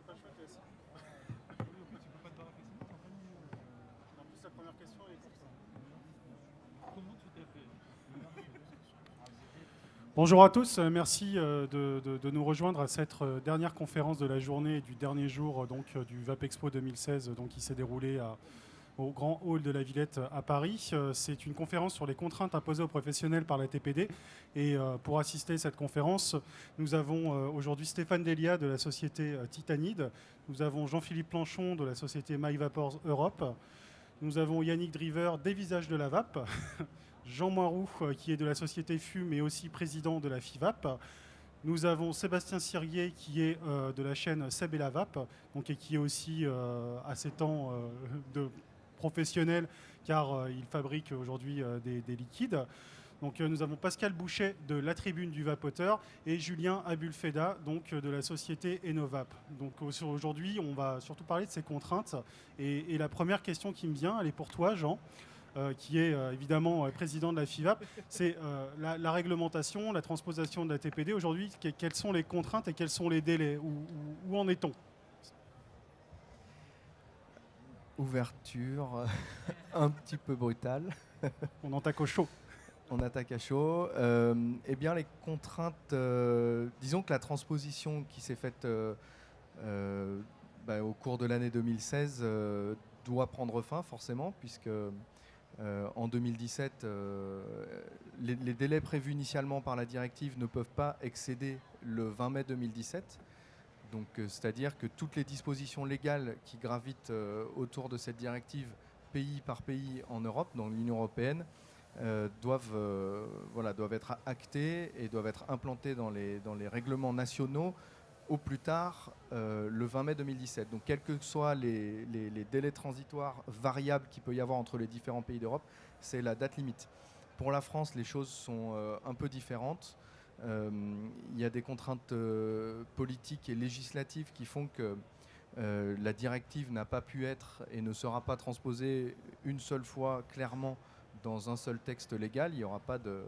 pas chouette aussi. Tu peux pas te barrer facilement, t'as pas mis. En plus, la première question est comme ça. Comment tu t'es fait? Bonjour à tous, merci de nous rejoindre à cette dernière conférence de la journée et du dernier jour du VAP Expo 2016 qui s'est déroulé au Grand Hall de la Villette à Paris. C'est une conférence sur les contraintes imposées aux professionnels par la TPD. Et pour assister à cette conférence, nous avons aujourd'hui Stéphane Delia de la société Titanide, nous avons Jean-Philippe Planchon de la société MyVapors Europe, nous avons Yannick Driver des Visages de la VAP, Jean Moiroux qui est de la société FU mais aussi président de la FIVAP. Nous avons Sébastien Sirier qui est de la chaîne Seb et la VAP et qui est aussi à 7 ans de professionnel car il fabrique aujourd'hui des liquides. Donc nous avons Pascal Bouchet de la Tribune du Vapoteur et Julien Abulfeda de la société Enovap. Donc aujourd'hui, on va surtout parler de ces contraintes. Et la première question qui me vient, elle est pour toi, Jean, qui est évidemment président de la FIVAP. C'est la réglementation, la transposition de la TPD. Aujourd'hui, quelles sont les contraintes et quels sont les délais? Où en est-on? Ouverture un petit peu brutale. On attaque au chaud. On attaque à chaud. Eh bien, les contraintes, disons que la transposition qui s'est faite au cours de l'année 2016 doit prendre fin forcément, puisque en 2017, les délais prévus initialement par la directive ne peuvent pas excéder le 20 mai 2017. Donc, c'est-à-dire que toutes les dispositions légales qui gravitent autour de cette directive, pays par pays en Europe, dans l'Union européenne, doivent être actées et doivent être implantées dans les règlements nationaux au plus tard le 20 mai 2017. Donc, quels que soient les délais transitoires variables qu'il peut y avoir entre les différents pays d'Europe, c'est la date limite. Pour la France, les choses sont un peu différentes. Il y a des contraintes politiques et législatives qui font que la directive n'a pas pu être et ne sera pas transposée une seule fois clairement dans un seul texte légal. Il n'y aura pas de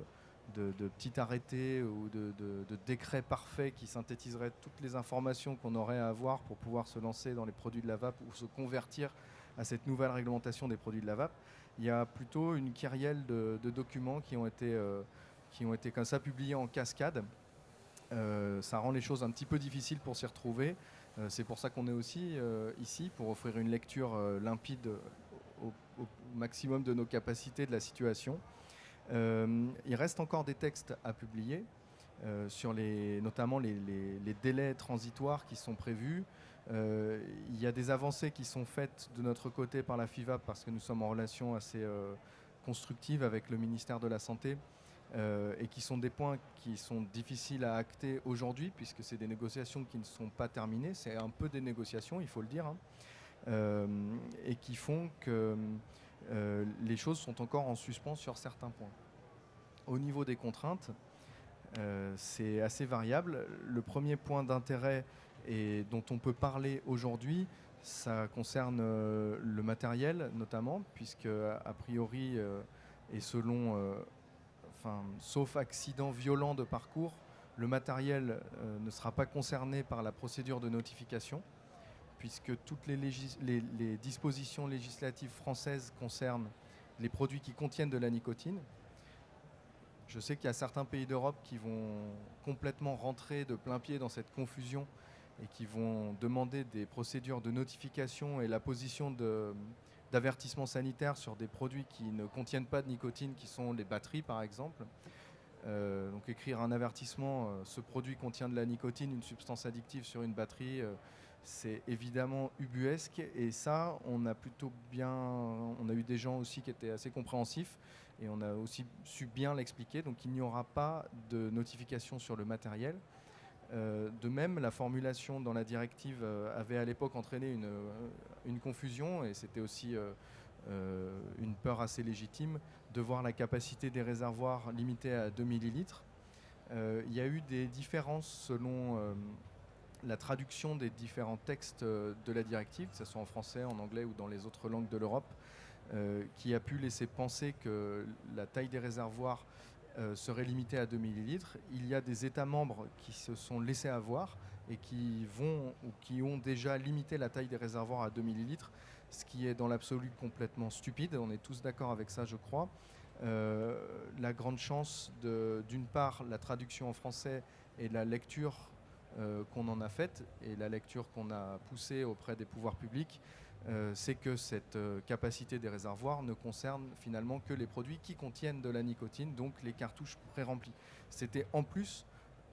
petit arrêté ou de décret parfait qui synthétiserait toutes les informations qu'on aurait à avoir pour pouvoir se lancer dans les produits de la vape ou se convertir à cette nouvelle réglementation des produits de la vape. Il y a plutôt une kyrielle de documents qui ont été comme ça publiés en cascade. Ça rend les choses un petit peu difficiles pour s'y retrouver. C'est pour ça qu'on est aussi ici, pour offrir une lecture limpide au maximum de nos capacités de la situation. Il reste encore des textes à publier, sur notamment les délais transitoires qui sont prévus. Il y a des avancées qui sont faites de notre côté par la FIVAP parce que nous sommes en relation assez constructive avec le ministère de la Santé et qui sont des points qui sont difficiles à acter aujourd'hui puisque c'est des négociations qui ne sont pas terminées. C'est un peu des négociations, il faut le dire, et qui font que les choses sont encore en suspens sur certains points. Au niveau des contraintes, c'est assez variable. Le premier point d'intérêt et dont on peut parler aujourd'hui, ça concerne le matériel notamment, puisque a priori et selon, sauf accident violent de parcours, le matériel ne sera pas concerné par la procédure de notification, puisque toutes les dispositions législatives françaises concernent les produits qui contiennent de la nicotine. Je sais qu'il y a certains pays d'Europe qui vont complètement rentrer de plein pied dans cette confusion et qui vont demander des procédures de notification et la position d'avertissement sanitaire sur des produits qui ne contiennent pas de nicotine, qui sont les batteries par exemple. Donc écrire un avertissement, ce produit contient de la nicotine, une substance addictive sur une batterie, c'est évidemment ubuesque, et ça on a eu des gens aussi qui étaient assez compréhensifs et on a aussi su bien l'expliquer. Donc il n'y aura pas de notification sur le matériel. De même, la formulation dans la directive avait à l'époque entraîné une confusion, et c'était aussi une peur assez légitime de voir la capacité des réservoirs limitée à 2 millilitres. Il y a eu des différences selon la traduction des différents textes de la directive, que ce soit en français, en anglais ou dans les autres langues de l'Europe, qui a pu laisser penser que la taille des réservoirs serait limitée à 2 millilitres. Il y a des États membres qui se sont laissés avoir et qui vont ou qui ont déjà limité la taille des réservoirs à 2 millilitres, ce qui est dans l'absolu complètement stupide. On est tous d'accord avec ça, je crois. La grande chance d'une part, la traduction en français et la lecture qu'on en a faite et la lecture qu'on a poussée auprès des pouvoirs publics, c'est que cette capacité des réservoirs ne concerne finalement que les produits qui contiennent de la nicotine, donc les cartouches pré-remplies. C'était en plus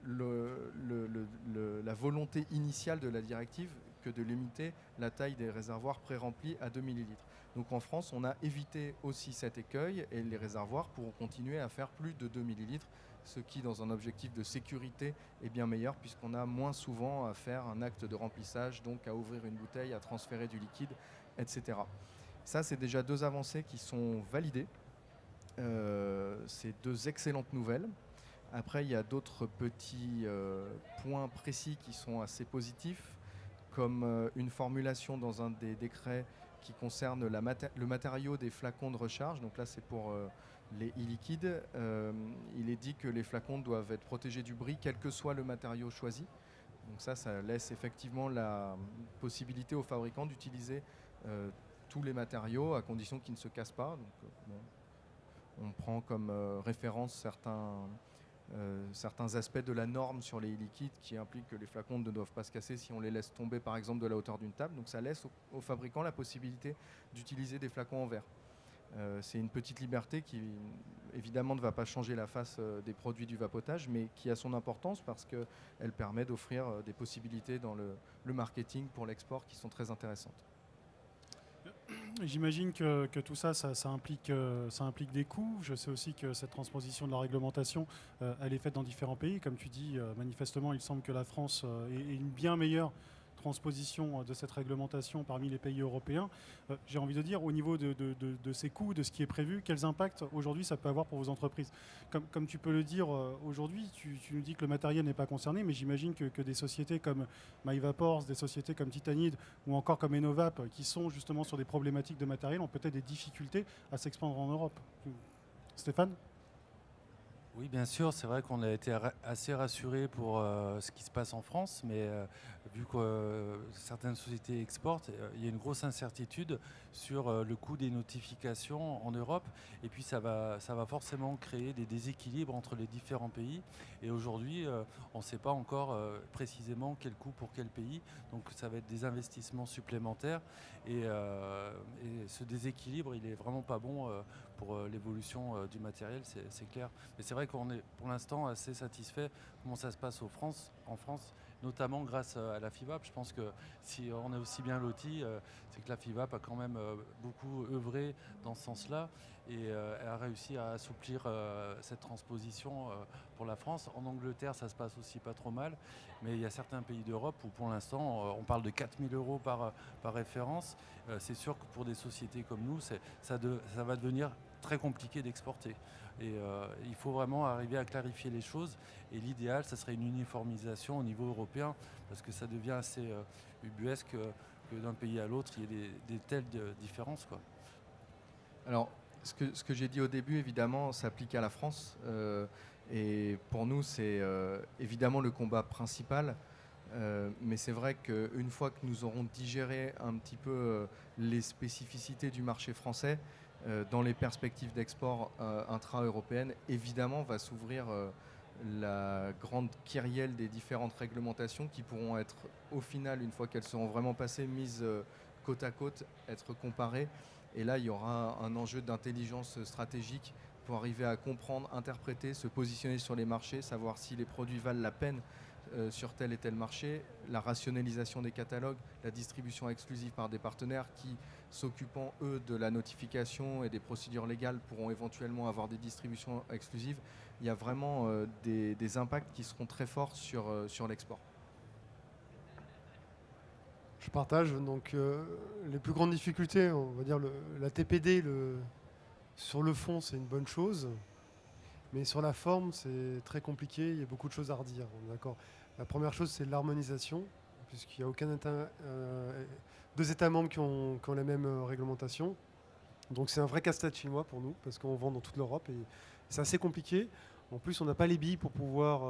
la volonté initiale de la directive que de limiter la taille des réservoirs pré-remplis à 2 millilitres. Donc en France, on a évité aussi cet écueil et les réservoirs pourront continuer à faire plus de 2 millilitres, ce qui, dans un objectif de sécurité, est bien meilleur puisqu'on a moins souvent à faire un acte de remplissage, donc à ouvrir une bouteille, à transférer du liquide, etc. Ça, c'est déjà 2 avancées qui sont validées. C'est 2 excellentes nouvelles. Après, il y a d'autres petits points précis qui sont assez positifs, comme une formulation dans un des décrets qui concerne le matériau des flacons de recharge. Donc là, c'est pour les e-liquides. Il est dit que les flacons doivent être protégés du bris, quel que soit le matériau choisi. Donc ça laisse effectivement la possibilité aux fabricants d'utiliser tous les matériaux à condition qu'ils ne se cassent pas. Donc, on prend comme référence certains aspects de la norme sur les liquides qui impliquent que les flacons ne doivent pas se casser si on les laisse tomber par exemple de la hauteur d'une table. Donc ça laisse aux fabricants la possibilité d'utiliser des flacons en verre. C'est une petite liberté qui évidemment ne va pas changer la face des produits du vapotage, mais qui a son importance parce qu'elle permet d'offrir des possibilités dans le marketing pour l'export qui sont très intéressantes. J'imagine que tout ça, ça implique des coûts. Je sais aussi que cette transposition de la réglementation, elle est faite dans différents pays. Comme tu dis, manifestement, il semble que la France ait une bien meilleure transposition de cette réglementation parmi les pays européens. J'ai envie de dire, au niveau de ces coûts, de ce qui est prévu, quels impacts aujourd'hui ça peut avoir pour vos entreprises? Comme tu peux le dire aujourd'hui, tu nous dis que le matériel n'est pas concerné, mais j'imagine que des sociétés comme MyVapors, des sociétés comme Titanide ou encore comme Enovap, qui sont justement sur des problématiques de matériel, ont peut-être des difficultés à s'expandre en Europe. Stéphane? Oui, bien sûr, c'est vrai qu'on a été assez rassuré pour ce qui se passe en France, mais vu que certaines sociétés exportent, il y a une grosse incertitude sur le coût des notifications en Europe, et puis ça va forcément créer des déséquilibres entre les différents pays, et aujourd'hui, on ne sait pas encore précisément quel coût pour quel pays, donc ça va être des investissements supplémentaires, et ce déséquilibre, il est vraiment pas bon pour l'évolution du matériel, c'est clair. Mais c'est vrai qu'on est pour l'instant assez satisfait comment ça se passe en France, notamment grâce à la FIVAP. Je pense que si on est aussi bien loti, c'est que la FIVAP a quand même beaucoup œuvré dans ce sens-là et elle a réussi à assouplir cette transposition pour la France. En Angleterre, ça se passe aussi pas trop mal, mais il y a certains pays d'Europe où pour l'instant, on parle de 4 000 € par référence. C'est sûr que pour des sociétés comme nous, ça va devenir très compliqué d'exporter. Et il faut vraiment arriver à clarifier les choses. Et l'idéal, ça serait une uniformisation au niveau européen, parce que ça devient assez ubuesque que d'un pays à l'autre, il y ait des telles différences, quoi. Alors, ce que j'ai dit au début, évidemment, s'applique à la France. Et pour nous, c'est évidemment le combat principal. Mais c'est vrai qu'une fois que nous aurons digéré un petit peu les spécificités du marché français, dans les perspectives d'export intra-européennes, évidemment va s'ouvrir la grande kyrielle des différentes réglementations qui pourront être, au final, une fois qu'elles seront vraiment passées, mises côte à côte, être comparées. Et là, il y aura un enjeu d'intelligence stratégique pour arriver à comprendre, interpréter, se positionner sur les marchés, savoir si les produits valent la peine sur tel et tel marché, la rationalisation des catalogues, la distribution exclusive par des partenaires qui, s'occupant eux de la notification et des procédures légales, pourront éventuellement avoir des distributions exclusives. Il y a vraiment des impacts qui seront très forts sur l'export. Je partage. Donc les plus grandes difficultés, on va dire la TPD, sur le fond, c'est une bonne chose. Mais sur la forme, c'est très compliqué. Il y a beaucoup de choses à redire. D'accord. La première chose, c'est l'harmonisation, puisqu'il n'y a aucun deux États membres qui ont la même réglementation. Donc c'est un vrai casse-tête chinois pour nous, parce qu'on vend dans toute l'Europe et c'est assez compliqué. En plus, on n'a pas les billes pour pouvoir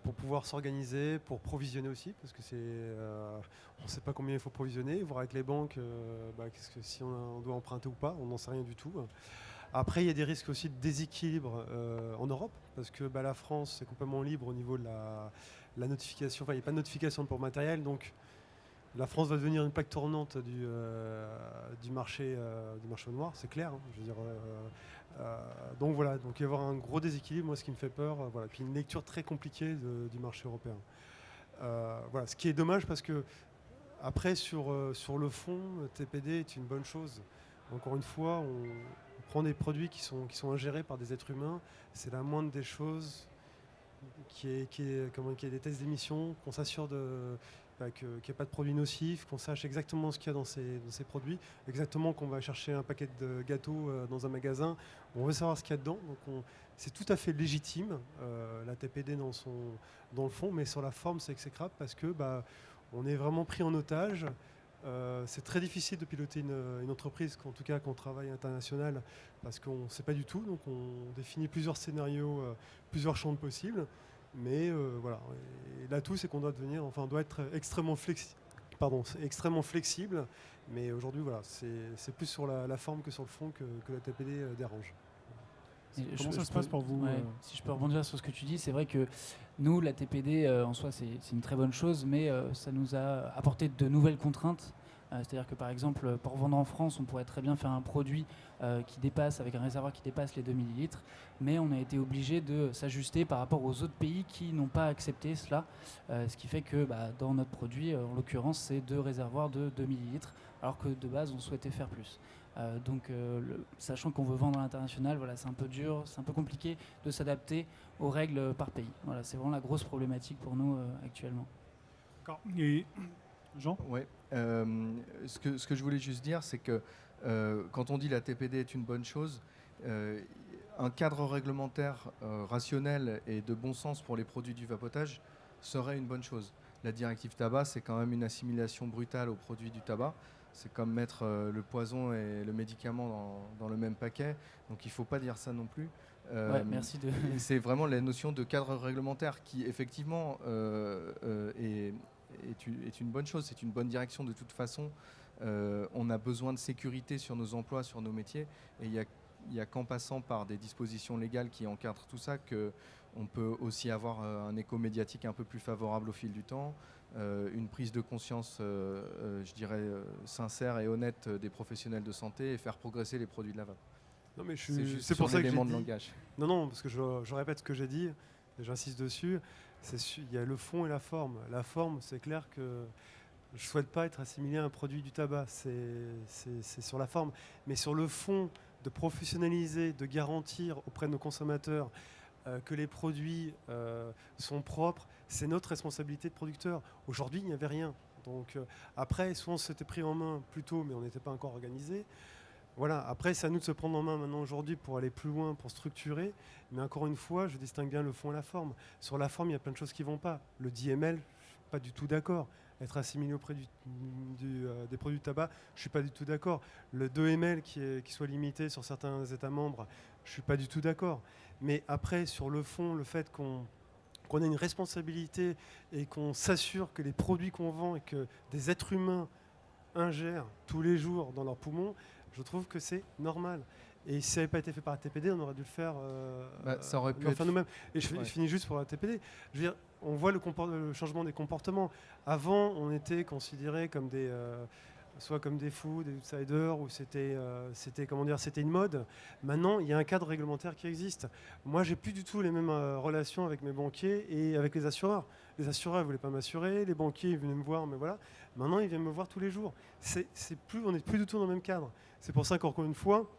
pour pouvoir s'organiser, pour provisionner aussi, parce que on ne sait pas combien il faut provisionner, voir avec les banques si on doit emprunter ou pas, on n'en sait rien du tout. Après, il y a des risques aussi de déséquilibre en Europe, parce que la France est complètement libre au niveau de la notification. Enfin, il n'y a pas de notification pour matériel, donc la France va devenir une plaque tournante du marché au noir, c'est clair. Hein, je veux dire, donc voilà, donc il va y avoir un gros déséquilibre, moi ce qui me fait peur. Voilà. Puis une lecture très compliquée du marché européen. Voilà, ce qui est dommage parce que après sur le fond, TPD est une bonne chose. Encore une fois, on prend des produits qui sont ingérés par des êtres humains, c'est la moindre des choses qu'il y ait des tests d'émission, qu'on s'assure qu'il n'y ait pas de produits nocifs, qu'on sache exactement ce qu'il y a dans ces produits, exactement qu'on va chercher un paquet de gâteaux dans un magasin, on veut savoir ce qu'il y a dedans. Donc c'est tout à fait légitime, la TPD dans le fond, mais sur la forme c'est exécrable parce que on est vraiment pris en otage. C'est très difficile de piloter une entreprise, en tout cas quand on travaille international, parce qu'on ne sait pas du tout. Donc on définit plusieurs scénarios, plusieurs champs possibles. Mais voilà. Et l'atout, c'est qu'on doit être extrêmement flexible. Mais aujourd'hui, voilà, c'est plus sur la forme que sur le fond que la TPD dérange. Comment ça se passe pour vous Si je peux rebondir sur ce que tu dis, c'est vrai que nous, la TPD, en soi, c'est une très bonne chose, mais ça nous a apporté de nouvelles contraintes. C'est-à-dire que, par exemple, pour vendre en France, on pourrait très bien faire un produit avec un réservoir qui dépasse les 2 millilitres, mais on a été obligé de s'ajuster par rapport aux autres pays qui n'ont pas accepté cela, ce qui fait que dans notre produit, en l'occurrence, c'est 2 réservoirs de 2 millilitres, alors que de base, on souhaitait faire plus. Sachant qu'on veut vendre à l'international, voilà, c'est un peu dur, c'est un peu compliqué de s'adapter aux règles par pays. Voilà, c'est vraiment la grosse problématique pour nous actuellement. D'accord. Et Jean ? Ouais. Ce que je voulais juste dire, c'est que quand on dit la TPD est une bonne chose, un cadre réglementaire rationnel et de bon sens pour les produits du vapotage serait une bonne chose. La directive tabac, c'est quand même une assimilation brutale aux produits du tabac. C'est comme mettre le poison et le médicament dans le même paquet. Donc il ne faut pas dire ça non plus. Merci de... C'est vraiment la notion de cadre réglementaire qui, effectivement, est une bonne chose. C'est une bonne direction de toute façon. On a besoin de sécurité sur nos emplois, sur nos métiers. Et il n'y a qu'en passant par des dispositions légales qui encadrent tout ça qu'on peut aussi avoir un écho médiatique un peu plus favorable au fil du temps. Une prise de conscience, je dirais, sincère et honnête des professionnels de santé et faire progresser les produits de la vape. Non, mais c'est pour ça que j'ai de dit... langage. Non, parce que je répète ce que j'ai dit, et j'insiste dessus. Il y a le fond et la forme. La forme, c'est clair que je ne souhaite pas être assimilé à un produit du tabac. C'est sur la forme. Mais sur le fond, de professionnaliser, de garantir auprès de nos consommateurs que les produits sont propres, c'est notre responsabilité de producteur. Aujourd'hui, il n'y avait rien. Donc après, soit on s'était pris en main plus tôt, mais on n'était pas encore organisé. Voilà. Après, c'est à nous de se prendre en main maintenant aujourd'hui pour aller plus loin, pour structurer. Mais encore une fois, je distingue bien le fond et la forme. Sur la forme, il y a plein de choses qui ne vont pas. Le 10 ml, je ne suis pas du tout d'accord. Être assimilé auprès des produits de tabac, je ne suis pas du tout d'accord. Le 2 ml qui soit limité sur certains États membres, je ne suis pas du tout d'accord. Mais après, sur le fond, le fait qu'on ait une responsabilité et qu'on s'assure que les produits qu'on vend et que des êtres humains ingèrent tous les jours dans leurs poumons, je trouve que c'est normal. Et si ça n'avait pas été fait par la TPD, on aurait dû le faire, ça aurait pu être... nous-mêmes. Et je finis juste pour la TPD. Je veux dire, on voit le changement des comportements. Avant, on était considérés comme soit comme des fous, des outsiders, ou c'était une mode. Maintenant, il y a un cadre réglementaire qui existe. Moi, j'ai plus du tout les mêmes relations avec mes banquiers et avec les assureurs. Les assureurs ne voulaient pas m'assurer, les banquiers ils venaient me voir, mais voilà. Maintenant, ils viennent me voir tous les jours. On n'est plus du tout dans le même cadre. C'est pour ça qu'encore une fois,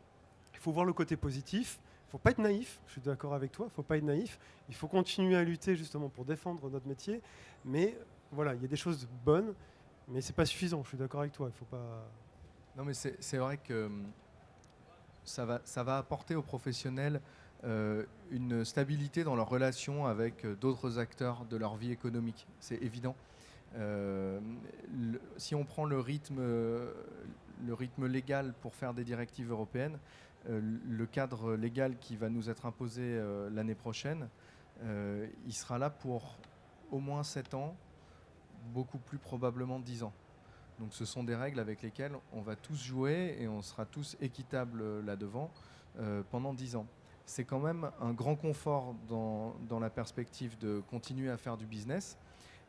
il faut voir le côté positif. Il ne faut pas être naïf, je suis d'accord avec toi, il ne faut pas être naïf. Il faut continuer à lutter justement pour défendre notre métier. Mais voilà, il y a des choses bonnes, mais ce n'est pas suffisant, je suis d'accord avec toi. Il faut pas... Non, mais c'est vrai que ça va apporter aux professionnels une stabilité dans leur relation avec d'autres acteurs de leur vie économique. C'est évident. Si on prend le rythme légal pour faire des directives européennes, le cadre légal qui va nous être imposé l'année prochaine, il sera là pour au moins 7 ans, beaucoup plus probablement 10 ans. Donc ce sont des règles avec lesquelles on va tous jouer et on sera tous équitables là-devant pendant 10 ans. C'est quand même un grand confort dans la perspective de continuer à faire du business.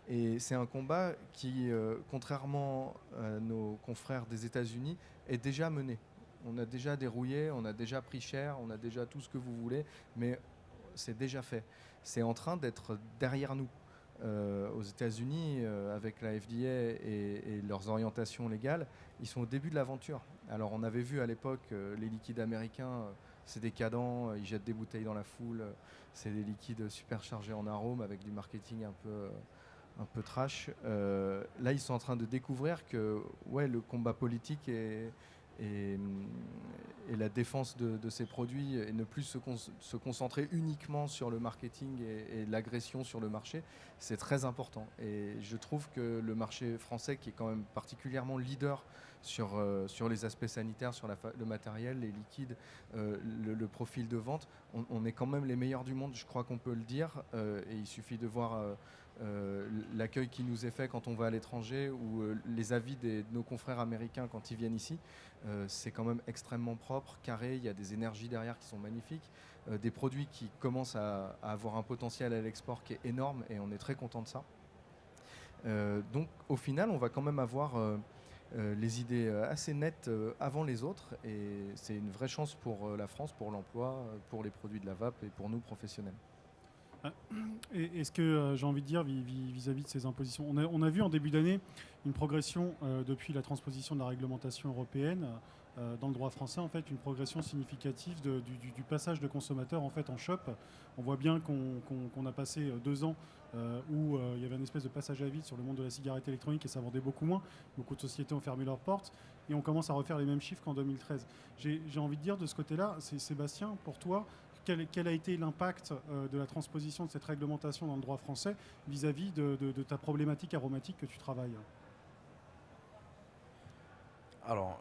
Et c'est un combat qui, contrairement à nos confrères des États-Unis, est déjà mené. On a déjà dérouillé, on a déjà pris cher, on a déjà tout ce que vous voulez, mais c'est déjà fait. C'est en train d'être derrière nous. Aux États-Unis, avec la FDA et leurs orientations légales, ils sont au début de l'aventure. Alors on avait vu à l'époque les liquides américains, c'est décadent, ils jettent des bouteilles dans la foule, c'est des liquides superchargés en arômes avec du marketing un peu trash. Là, ils sont en train de découvrir que ouais, le combat politique et la défense de ces produits et ne plus se concentrer uniquement sur le marketing et l'agression sur le marché, c'est très important. Et je trouve que le marché français, qui est quand même particulièrement leader sur les aspects sanitaires, sur le matériel, les liquides, le profil de vente, on est quand même les meilleurs du monde, je crois qu'on peut le dire. Et il suffit de voir l'accueil qui nous est fait quand on va à l'étranger ou les avis de nos confrères américains quand ils viennent ici. C'est quand même extrêmement propre, carré, il y a des énergies derrière qui sont magnifiques, des produits qui commencent à avoir un potentiel à l'export qui est énorme et on est très content de ça. Donc au final, on va quand même avoir les idées assez nettes avant les autres et c'est une vraie chance pour la France, pour l'emploi, pour les produits de la vape et pour nous professionnels. Et est-ce que j'ai envie de dire vis-à-vis de ces impositions, on a vu en début d'année une progression depuis la transposition de la réglementation européenne dans le droit français, en fait, une progression significative du passage de consommateurs en fait en shop. On voit bien qu'on a passé 2 ans où il y avait une espèce de passage à vide sur le monde de la cigarette électronique et ça vendait beaucoup moins. Beaucoup de sociétés ont fermé leurs portes et on commence à refaire les mêmes chiffres qu'en 2013. J'ai envie de dire de ce côté-là, Sébastien, pour toi, quel a été l'impact de la transposition de cette réglementation dans le droit français vis-à-vis de ta problématique aromatique que tu travailles? Alors,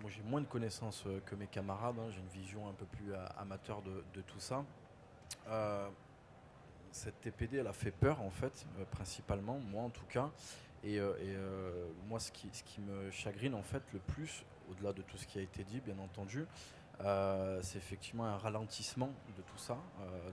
moi j'ai moins de connaissances que mes camarades, hein. J'ai une vision un peu plus amateur de tout ça. Cette TPD, elle a fait peur en fait, principalement, moi en tout cas. Et moi, ce qui me chagrine en fait le plus, au-delà de tout ce qui a été dit, bien entendu, c'est effectivement un ralentissement de tout ça,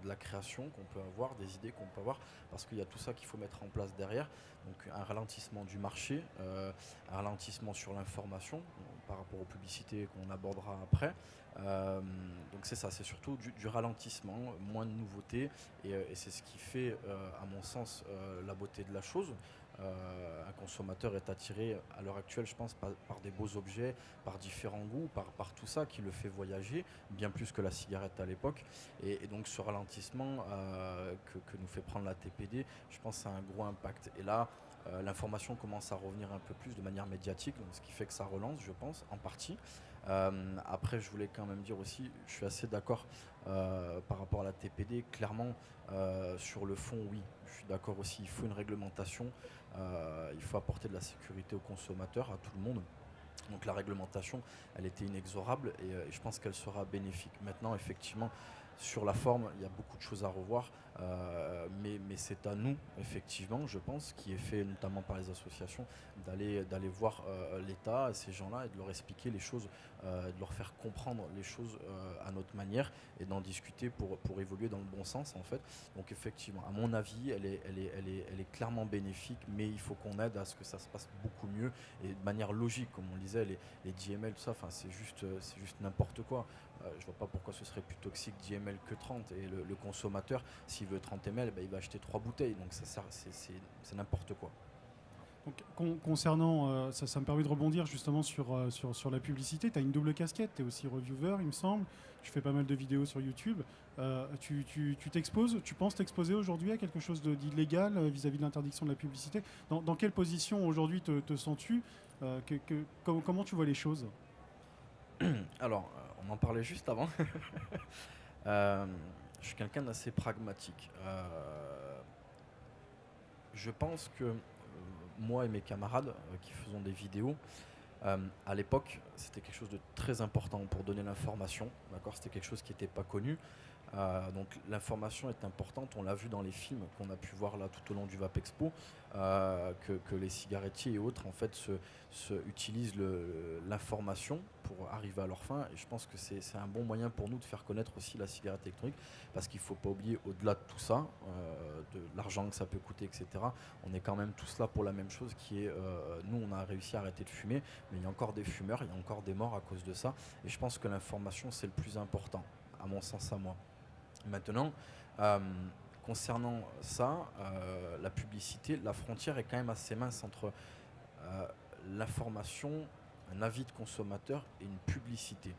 de la création qu'on peut avoir, des idées qu'on peut avoir, parce qu'il y a tout ça qu'il faut mettre en place derrière. Donc un ralentissement du marché, un ralentissement sur l'information par rapport aux publicités qu'on abordera après. Donc c'est ça, c'est surtout du ralentissement, moins de nouveautés, et c'est ce qui fait, à mon sens, la beauté de la chose. Un consommateur est attiré à l'heure actuelle, je pense, par des beaux objets, par différents goûts, par tout ça qui le fait voyager, bien plus que la cigarette à l'époque. Et donc ce ralentissement que nous fait prendre la TPD, je pense que ça a un gros impact. Et là, l'information commence à revenir un peu plus de manière médiatique, donc ce qui fait que ça relance, je pense, en partie. Après, je voulais quand même dire aussi, je suis assez d'accord par rapport à la TPD. Clairement, sur le fond, oui, je suis d'accord aussi. Il faut une réglementation, il faut apporter de la sécurité aux consommateurs, à tout le monde. Donc la réglementation, elle était inexorable et je pense qu'elle sera bénéfique. Maintenant, effectivement, sur la forme, il y a beaucoup de choses à revoir, mais c'est à nous, effectivement, je pense, qui est fait notamment par les associations, d'aller voir l'État, ces gens-là, et de leur expliquer les choses, de leur faire comprendre les choses à notre manière et d'en discuter pour évoluer dans le bon sens, en fait. Donc effectivement, à mon avis, elle est clairement bénéfique, mais il faut qu'on aide à ce que ça se passe beaucoup mieux et de manière logique, comme on le disait, les DML, tout ça, c'est juste n'importe quoi. Je vois pas pourquoi ce serait plus toxique 10 ml que 30 et le consommateur, s'il veut 30 ml, il va acheter 3 bouteilles, donc c'est n'importe quoi. Donc, concernant, ça me permet de rebondir justement sur la publicité. Tu as une double casquette, tu es aussi reviewer, il me semble. Tu fais pas mal de vidéos sur YouTube. Tu t'exposes, tu penses t'exposer aujourd'hui à quelque chose d'illégal vis-à-vis de l'interdiction de la publicité? Dans quelle position aujourd'hui te sens-tu? Comment tu vois les choses? Alors, on en parlait juste avant. Je suis quelqu'un d'assez pragmatique. Je pense que moi et mes camarades qui faisons des vidéos, à l'époque, c'était quelque chose de très important pour donner l'information. D'accord, c'était quelque chose qui n'était pas connu. Donc l'information est importante, on l'a vu dans les films qu'on a pu voir là tout au long du Vape Expo, que les cigarettiers et autres en fait utilisent l'information pour arriver à leur fin, et je pense que c'est un bon moyen pour nous de faire connaître aussi la cigarette électronique, parce qu'il ne faut pas oublier, au-delà de tout ça, de l'argent que ça peut coûter, etc., on est quand même tous là pour la même chose qui est, nous on a réussi à arrêter de fumer, mais il y a encore des fumeurs, il y a encore des morts à cause de ça, et je pense que l'information c'est le plus important, à mon sens à moi. Maintenant, concernant ça, la publicité, la frontière est quand même assez mince entre l'information, un avis de consommateur et une publicité.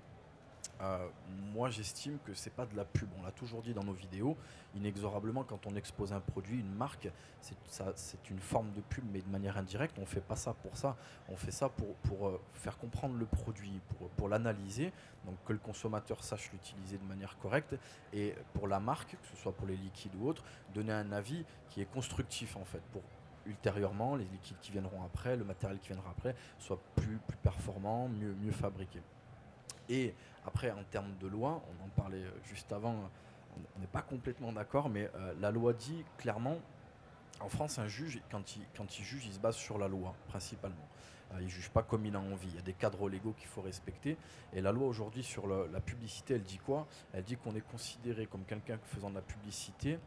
Moi j'estime que c'est pas de la pub, on l'a toujours dit dans nos vidéos, inexorablement quand on expose un produit, une marque, c'est une forme de pub, mais de manière indirecte. On fait pas ça pour ça, on fait ça pour faire comprendre le produit, pour l'analyser, donc que le consommateur sache l'utiliser de manière correcte, et pour la marque, que ce soit pour les liquides ou autres, donner un avis qui est constructif en fait, pour ultérieurement les liquides qui viendront après, le matériel qui viendra après, soit plus performant, mieux fabriqué. Et après, en termes de loi, on en parlait juste avant, on n'est pas complètement d'accord, mais la loi dit clairement, en France, un juge, quand il juge, il se base sur la loi, principalement. Il ne juge pas comme il a envie. Il y a des cadres légaux qu'il faut respecter. Et la loi aujourd'hui sur la publicité, elle dit quoi? Elle dit qu'on est considéré comme quelqu'un faisant de la publicité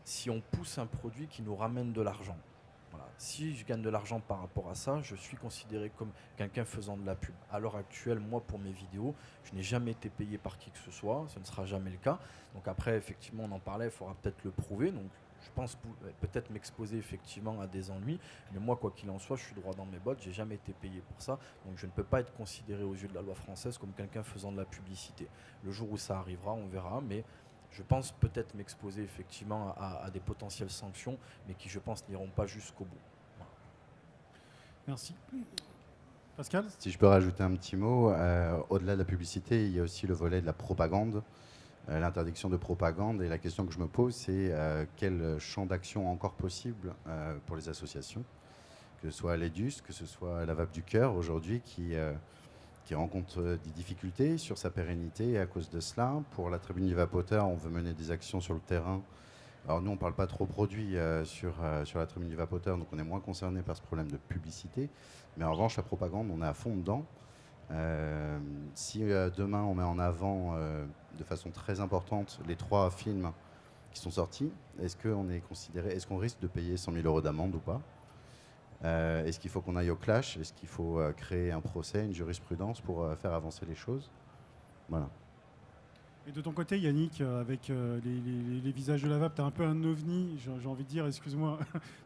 si on pousse un produit qui nous ramène de l'argent. Voilà. Si je gagne de l'argent par rapport à ça, je suis considéré comme quelqu'un faisant de la pub. À l'heure actuelle, moi, pour mes vidéos, je n'ai jamais été payé par qui que ce soit. Ce ne sera jamais le cas. Donc après, effectivement, on en parlait, il faudra peut-être le prouver. Donc je pense peut-être m'exposer effectivement à des ennuis. Mais moi, quoi qu'il en soit, je suis droit dans mes bottes. Je n'ai jamais été payé pour ça. Donc je ne peux pas être considéré aux yeux de la loi française comme quelqu'un faisant de la publicité. Le jour où ça arrivera, on verra. Mais je pense peut-être m'exposer effectivement à des potentielles sanctions, mais qui, je pense, n'iront pas jusqu'au bout. Voilà. Merci. Pascal? Si je peux rajouter un petit mot, au-delà de la publicité, il y a aussi le volet de la propagande, l'interdiction de propagande. Et la question que je me pose, c'est quel champ d'action encore possible pour les associations, que ce soit l'EDUS, que ce soit la Vape du Cœur aujourd'hui, qui rencontre des difficultés sur sa pérennité à cause de cela. Pour la Tribune du Vapoteur, on veut mener des actions sur le terrain. Alors nous, on ne parle pas trop produits sur la Tribune du Vapoteur, donc on est moins concerné par ce problème de publicité. Mais en revanche, la propagande, on est à fond dedans. Si demain, on met en avant de façon très importante les 3 films qui sont sortis, est-ce qu'on risque de payer 100 000 € d'amende ou pas? Est-ce qu'il faut qu'on aille au clash? Est-ce qu'il faut créer un procès, une jurisprudence pour faire avancer les choses? Voilà. Et de ton côté, Yannick, avec les visages de la vape, tu es un peu un ovni, j'ai envie de dire, excuse-moi,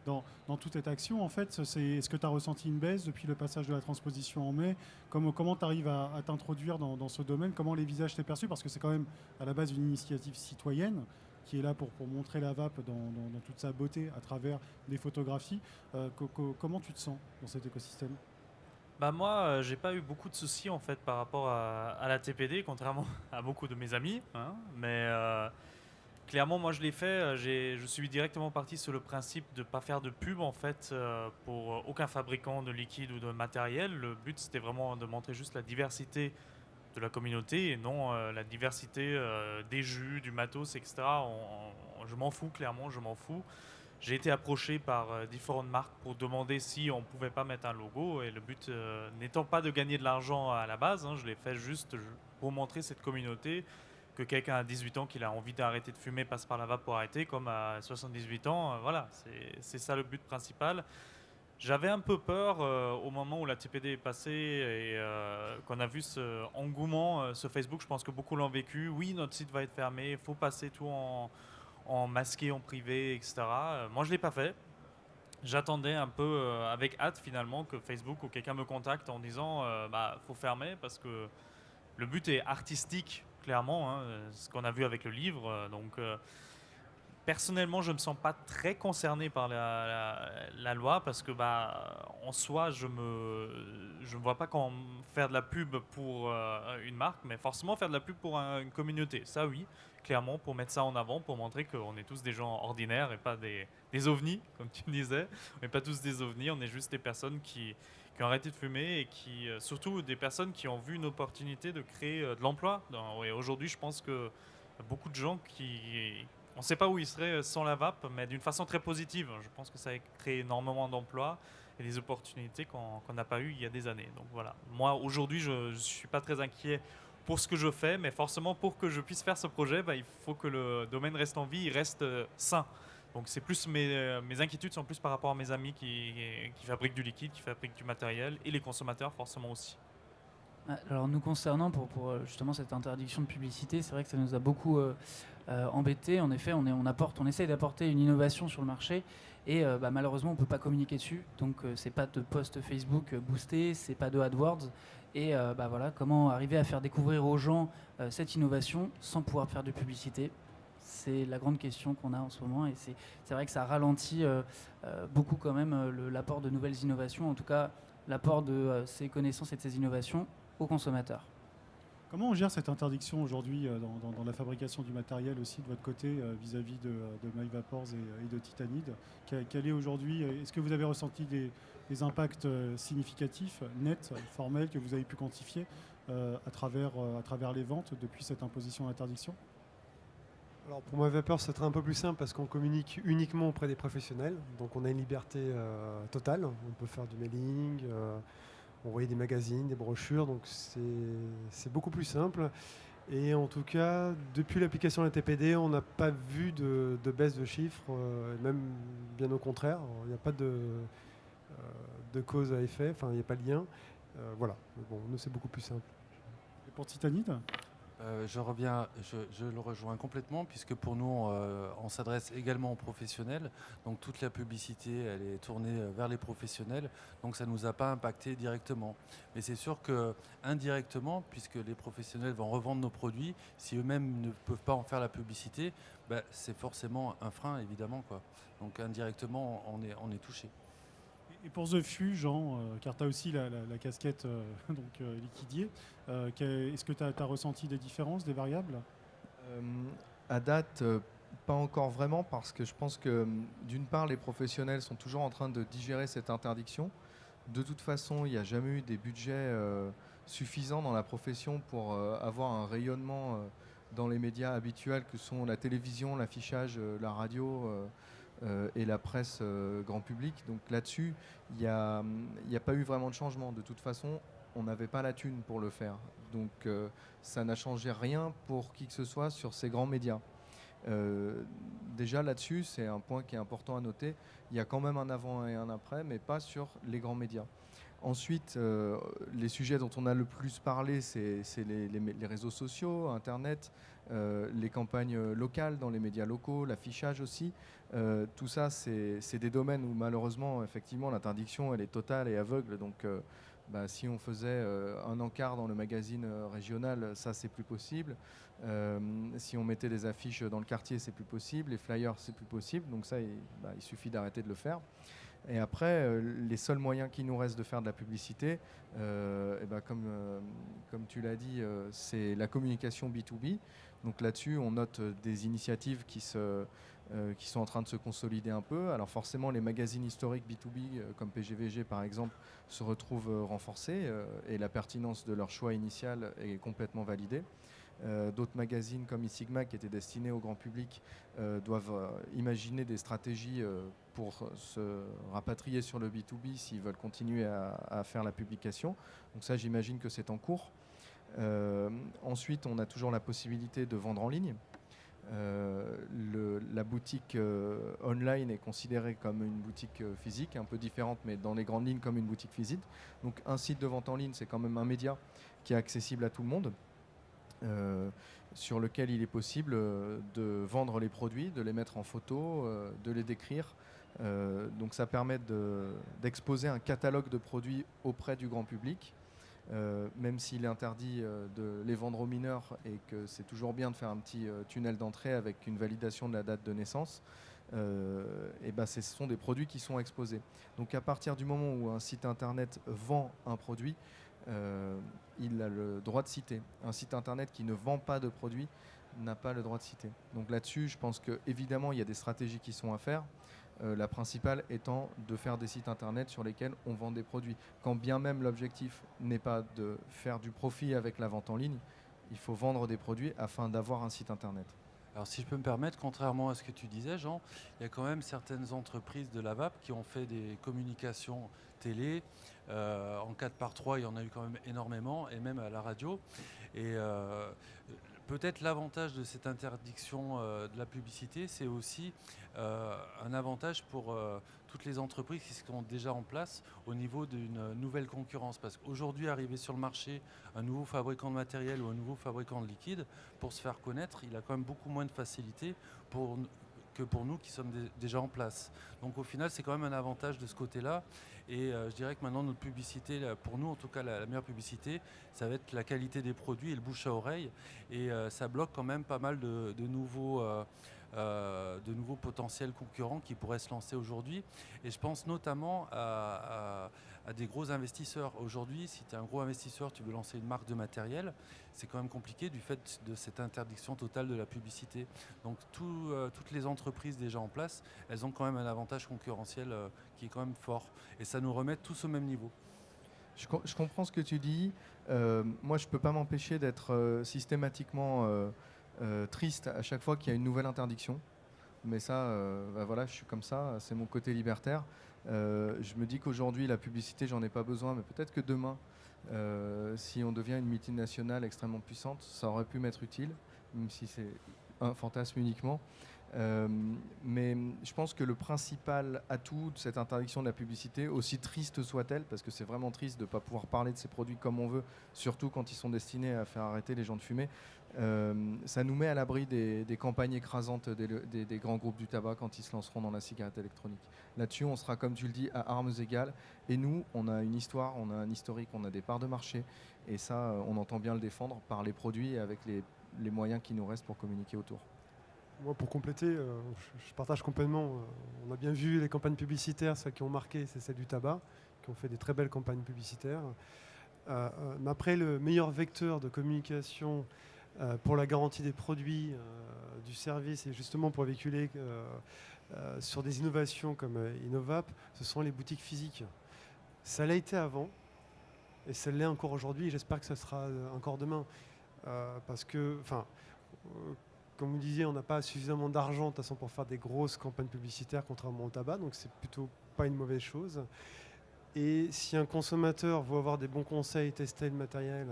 dans toute cette action. En fait, est-ce que tu as ressenti une baisse depuis le passage de la transposition en mai? Comment tu arrives à t'introduire dans ce domaine? Comment les visages t'es perçus? Parce que c'est quand même à la base une initiative citoyenne qui est là pour montrer la vape dans toute sa beauté à travers des photographies. Comment tu te sens dans cet écosystème? Bah moi, j'ai pas eu beaucoup de soucis en fait par rapport à la TPD, contrairement à beaucoup de mes amis, hein. Mais clairement, moi je l'ai fait. Je suis directement parti sur le principe de pas faire de pub en fait pour aucun fabricant de liquide ou de matériel. Le but c'était vraiment de montrer juste la diversité de la communauté et non la diversité des jus, du matos, etc. Je m'en fous, clairement, je m'en fous. J'ai été approché par différentes marques pour demander si on ne pouvait pas mettre un logo, et le but n'étant pas de gagner de l'argent à la base, hein, je l'ai fait juste pour montrer cette communauté que quelqu'un à 18 ans qui a envie d'arrêter de fumer passe par la vape pour arrêter, comme à 78 ans. Voilà, c'est ça le but principal. J'avais un peu peur au moment où la TPD est passée et qu'on a vu ce engouement sur Facebook. Je pense que beaucoup l'ont vécu. Oui, notre site va être fermé, il faut passer tout en masqué, en privé, etc. Moi, je ne l'ai pas fait. J'attendais un peu avec hâte finalement que Facebook ou quelqu'un me contacte en disant faut fermer parce que le but est artistique, clairement, hein, ce qu'on a vu avec le livre. Donc, personnellement, je ne me sens pas très concerné par la loi parce que, en soi, je ne vois pas comment faire de la pub pour une marque, mais forcément faire de la pub pour une communauté. Ça, oui, clairement, pour mettre ça en avant, pour montrer qu'on est tous des gens ordinaires et pas des ovnis, comme tu me disais. On n'est pas tous des ovnis, on est juste des personnes qui ont arrêté de fumer et surtout des personnes qui ont vu une opportunité de créer de l'emploi. Et aujourd'hui, je pense que beaucoup de gens qui... On ne sait pas où ils seraient sans la vape, mais d'une façon très positive. Je pense que ça a créé énormément d'emplois et des opportunités qu'on n'a pas eues il y a des années. Donc voilà, moi aujourd'hui je ne suis pas très inquiet pour ce que je fais, mais forcément pour que je puisse faire ce projet, il faut que le domaine reste en vie, il reste sain. Donc c'est plus mes inquiétudes sont plus par rapport à mes amis qui fabriquent du liquide, qui fabriquent du matériel, et les consommateurs forcément aussi. Alors nous concernant, pour justement cette interdiction de publicité, c'est vrai que ça nous a beaucoup embêtés. En effet, on essaye d'apporter une innovation sur le marché et malheureusement on ne peut pas communiquer dessus. Donc c'est pas de post Facebook boosté, c'est pas de AdWords. Et voilà, comment arriver à faire découvrir aux gens cette innovation sans pouvoir faire de publicité. C'est la grande question qu'on a en ce moment et c'est vrai que ça ralentit beaucoup quand même l'apport de nouvelles innovations, en tout cas l'apport de ces connaissances et de ces innovations aux consommateurs. Comment on gère cette interdiction aujourd'hui dans la fabrication du matériel aussi de votre côté vis-à-vis de My Vapors et de Titanide? Quel est aujourd'hui, est-ce que vous avez ressenti des impacts significatifs, nets, formels, que vous avez pu quantifier à travers les ventes depuis cette imposition d'interdiction? Alors pour My Vapors, c'est un peu plus simple parce qu'on communique uniquement auprès des professionnels. Donc on a une liberté totale. On peut faire du mailing, envoyer des magazines, des brochures. Donc c'est beaucoup plus simple. Et en tout cas, depuis l'application de la TPD, on n'a pas vu de baisse de chiffres, même bien au contraire. Il n'y a pas de cause à effet, enfin il n'y a pas de lien. Voilà, mais bon, nous c'est beaucoup plus simple. Et pour Titanide? Je le rejoins complètement puisque pour nous, on s'adresse également aux professionnels. Donc toute la publicité, elle est tournée vers les professionnels. Donc ça ne nous a pas impacté directement. Mais c'est sûr que indirectement, puisque les professionnels vont revendre nos produits, si eux-mêmes ne peuvent pas en faire la publicité, c'est forcément un frein, évidemment, quoi. Donc indirectement, on est touché. Et pour The Fu, Jean, car tu as aussi la casquette liquidier, est-ce que tu as ressenti des différences, des variables? À date, pas encore vraiment, parce que je pense que d'une part, les professionnels sont toujours en train de digérer cette interdiction. De toute façon, il n'y a jamais eu des budgets suffisants dans la profession pour avoir un rayonnement dans les médias habituels que sont la télévision, l'affichage, la radio et la presse grand public. Donc là-dessus, il n'y a pas eu vraiment de changement. De toute façon, on n'avait pas la thune pour le faire. Donc ça n'a changé rien pour qui que ce soit sur ces grands médias. Déjà là-dessus, c'est un point qui est important à noter. Il y a quand même un avant et un après, mais pas sur les grands médias. Ensuite, les sujets dont on a le plus parlé, c'est les réseaux sociaux, Internet, les campagnes locales dans les médias locaux, l'affichage aussi. Tout ça, c'est des domaines où malheureusement, effectivement, l'interdiction, elle est totale et aveugle. Donc, si on faisait un encart dans le magazine régional, ça, c'est plus possible. Si on mettait des affiches dans le quartier, c'est plus possible. Les flyers, c'est plus possible. Donc ça, il suffit d'arrêter de le faire. Et après, les seuls moyens qui nous restent de faire de la publicité, comme tu l'as dit, c'est la communication B2B. Donc là-dessus, on note des initiatives qui sont en train de se consolider un peu. Alors forcément, les magazines historiques B2B, comme PGVG par exemple, se retrouvent renforcés et la pertinence de leur choix initial est complètement validée. D'autres magazines comme eSigma, qui étaient destinés au grand public, doivent imaginer des stratégies pour se rapatrier sur le B2B s'ils veulent continuer à faire la publication. Donc ça, j'imagine que c'est en cours. Ensuite, on a toujours la possibilité de vendre en ligne. La boutique online est considérée comme une boutique physique, un peu différente, mais dans les grandes lignes comme une boutique physique. Donc un site de vente en ligne, c'est quand même un média qui est accessible à tout le monde. Sur lequel il est possible de vendre les produits, de les mettre en photo, de les décrire. Donc ça permet d'exposer un catalogue de produits auprès du grand public, même s'il est interdit de les vendre aux mineurs et que c'est toujours bien de faire un petit tunnel d'entrée avec une validation de la date de naissance. Ce sont des produits qui sont exposés. Donc à partir du moment où un site internet vend un produit, il a le droit de citer. Un site internet qui ne vend pas de produits n'a pas le droit de citer. Donc là-dessus, je pense qu'évidemment, il y a des stratégies qui sont à faire. La principale étant de faire des sites internet sur lesquels on vend des produits. Quand bien même l'objectif n'est pas de faire du profit avec la vente en ligne, Il faut vendre des produits afin d'avoir un site internet. Alors si je peux me permettre, contrairement à ce que tu disais, Jean, il y a quand même certaines entreprises de la VAP qui ont fait des communications télé. En 4x3, il y en a eu quand même énormément, et même à la radio. Et peut-être l'avantage de cette interdiction de la publicité, c'est aussi un avantage pour toutes les entreprises qui sont déjà en place au niveau d'une nouvelle concurrence. Parce qu'aujourd'hui, arriver sur le marché un nouveau fabricant de matériel ou un nouveau fabricant de liquide, pour se faire connaître, il a quand même beaucoup moins de facilité que pour nous qui sommes déjà en place. Donc au final, c'est quand même un avantage de ce côté-là. Et je dirais que maintenant, notre publicité, pour nous en tout cas, la meilleure publicité, ça va être la qualité des produits et le bouche à oreille. Et ça bloque quand même pas mal de nouveaux potentiels concurrents qui pourraient se lancer aujourd'hui. Et je pense notamment à des gros investisseurs. Aujourd'hui, si tu es un gros investisseur, tu veux lancer une marque de matériel, c'est quand même compliqué du fait de cette interdiction totale de la publicité. Donc toutes les entreprises déjà en place, elles ont quand même un avantage concurrentiel qui est quand même fort. Et ça nous remet tous au même niveau. Je comprends ce que tu dis. Moi, je ne peux pas m'empêcher d'être systématiquement triste à chaque fois qu'il y a une nouvelle interdiction. Mais ça, voilà, je suis comme ça, c'est mon côté libertaire. Je me dis qu'aujourd'hui, la publicité, j'en ai pas besoin, mais peut-être que demain, si on devient une multinationale extrêmement puissante, ça aurait pu m'être utile, même si c'est un fantasme uniquement. Mais je pense que le principal atout de cette interdiction de la publicité, aussi triste soit-elle, parce que c'est vraiment triste de ne pas pouvoir parler de ces produits comme on veut, surtout quand ils sont destinés à faire arrêter les gens de fumer, ça nous met à l'abri des campagnes écrasantes des grands groupes du tabac quand ils se lanceront dans la cigarette électronique. Là-dessus, on sera, comme tu le dis, à armes égales. Et nous, on a une histoire, on a un historique, on a des parts de marché. Et ça, on entend bien le défendre par les produits et avec les moyens qui nous restent pour communiquer autour. Moi, pour compléter, je partage complètement. On a bien vu les campagnes publicitaires, celles qui ont marqué, c'est celles du tabac, qui ont fait des très belles campagnes publicitaires. Mais après, le meilleur vecteur de communication pour la garantie des produits, du service et justement pour véhiculer sur des innovations comme Innovap, ce sont les boutiques physiques. Ça l'a été avant et ça l'est encore aujourd'hui et j'espère que ça sera encore demain. Parce que, comme vous disiez, on n'a pas suffisamment d'argent de toute façon pour faire des grosses campagnes publicitaires contrairement au tabac, donc c'est plutôt pas une mauvaise chose. Et si un consommateur veut avoir des bons conseils, tester le matériel,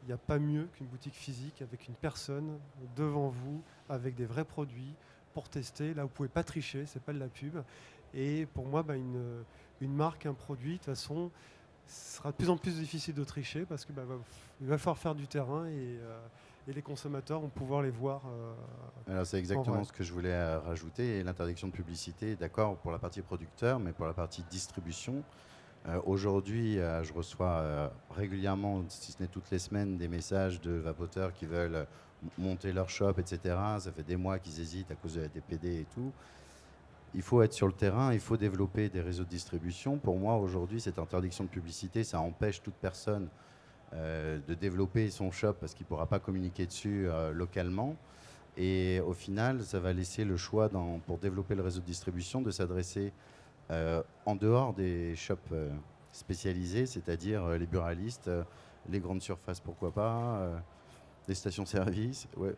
il n'y a pas mieux qu'une boutique physique avec une personne devant vous, avec des vrais produits pour tester. Là, vous ne pouvez pas tricher, c'est pas de la pub. Et pour moi, une marque, un produit, de toute façon, ce sera de plus en plus difficile de tricher parce qu'il va falloir faire du terrain et les consommateurs vont pouvoir les voir. Alors c'est exactement ce que je voulais rajouter. Et l'interdiction de publicité, d'accord, pour la partie producteur, mais pour la partie distribution. Aujourd'hui, je reçois régulièrement, si ce n'est toutes les semaines, des messages de vapoteurs qui veulent monter leur shop, etc. Ça fait des mois qu'ils hésitent à cause de la TPD et tout. Il faut être sur le terrain, il faut développer des réseaux de distribution. Pour moi, aujourd'hui, cette interdiction de publicité, ça empêche toute personne de développer son shop parce qu'il ne pourra pas communiquer dessus localement. Et au final, ça va laisser le choix pour développer le réseau de distribution de s'adresser en dehors des shops spécialisés, c'est-à-dire les buralistes, les grandes surfaces, pourquoi pas, les stations-service. Ouais.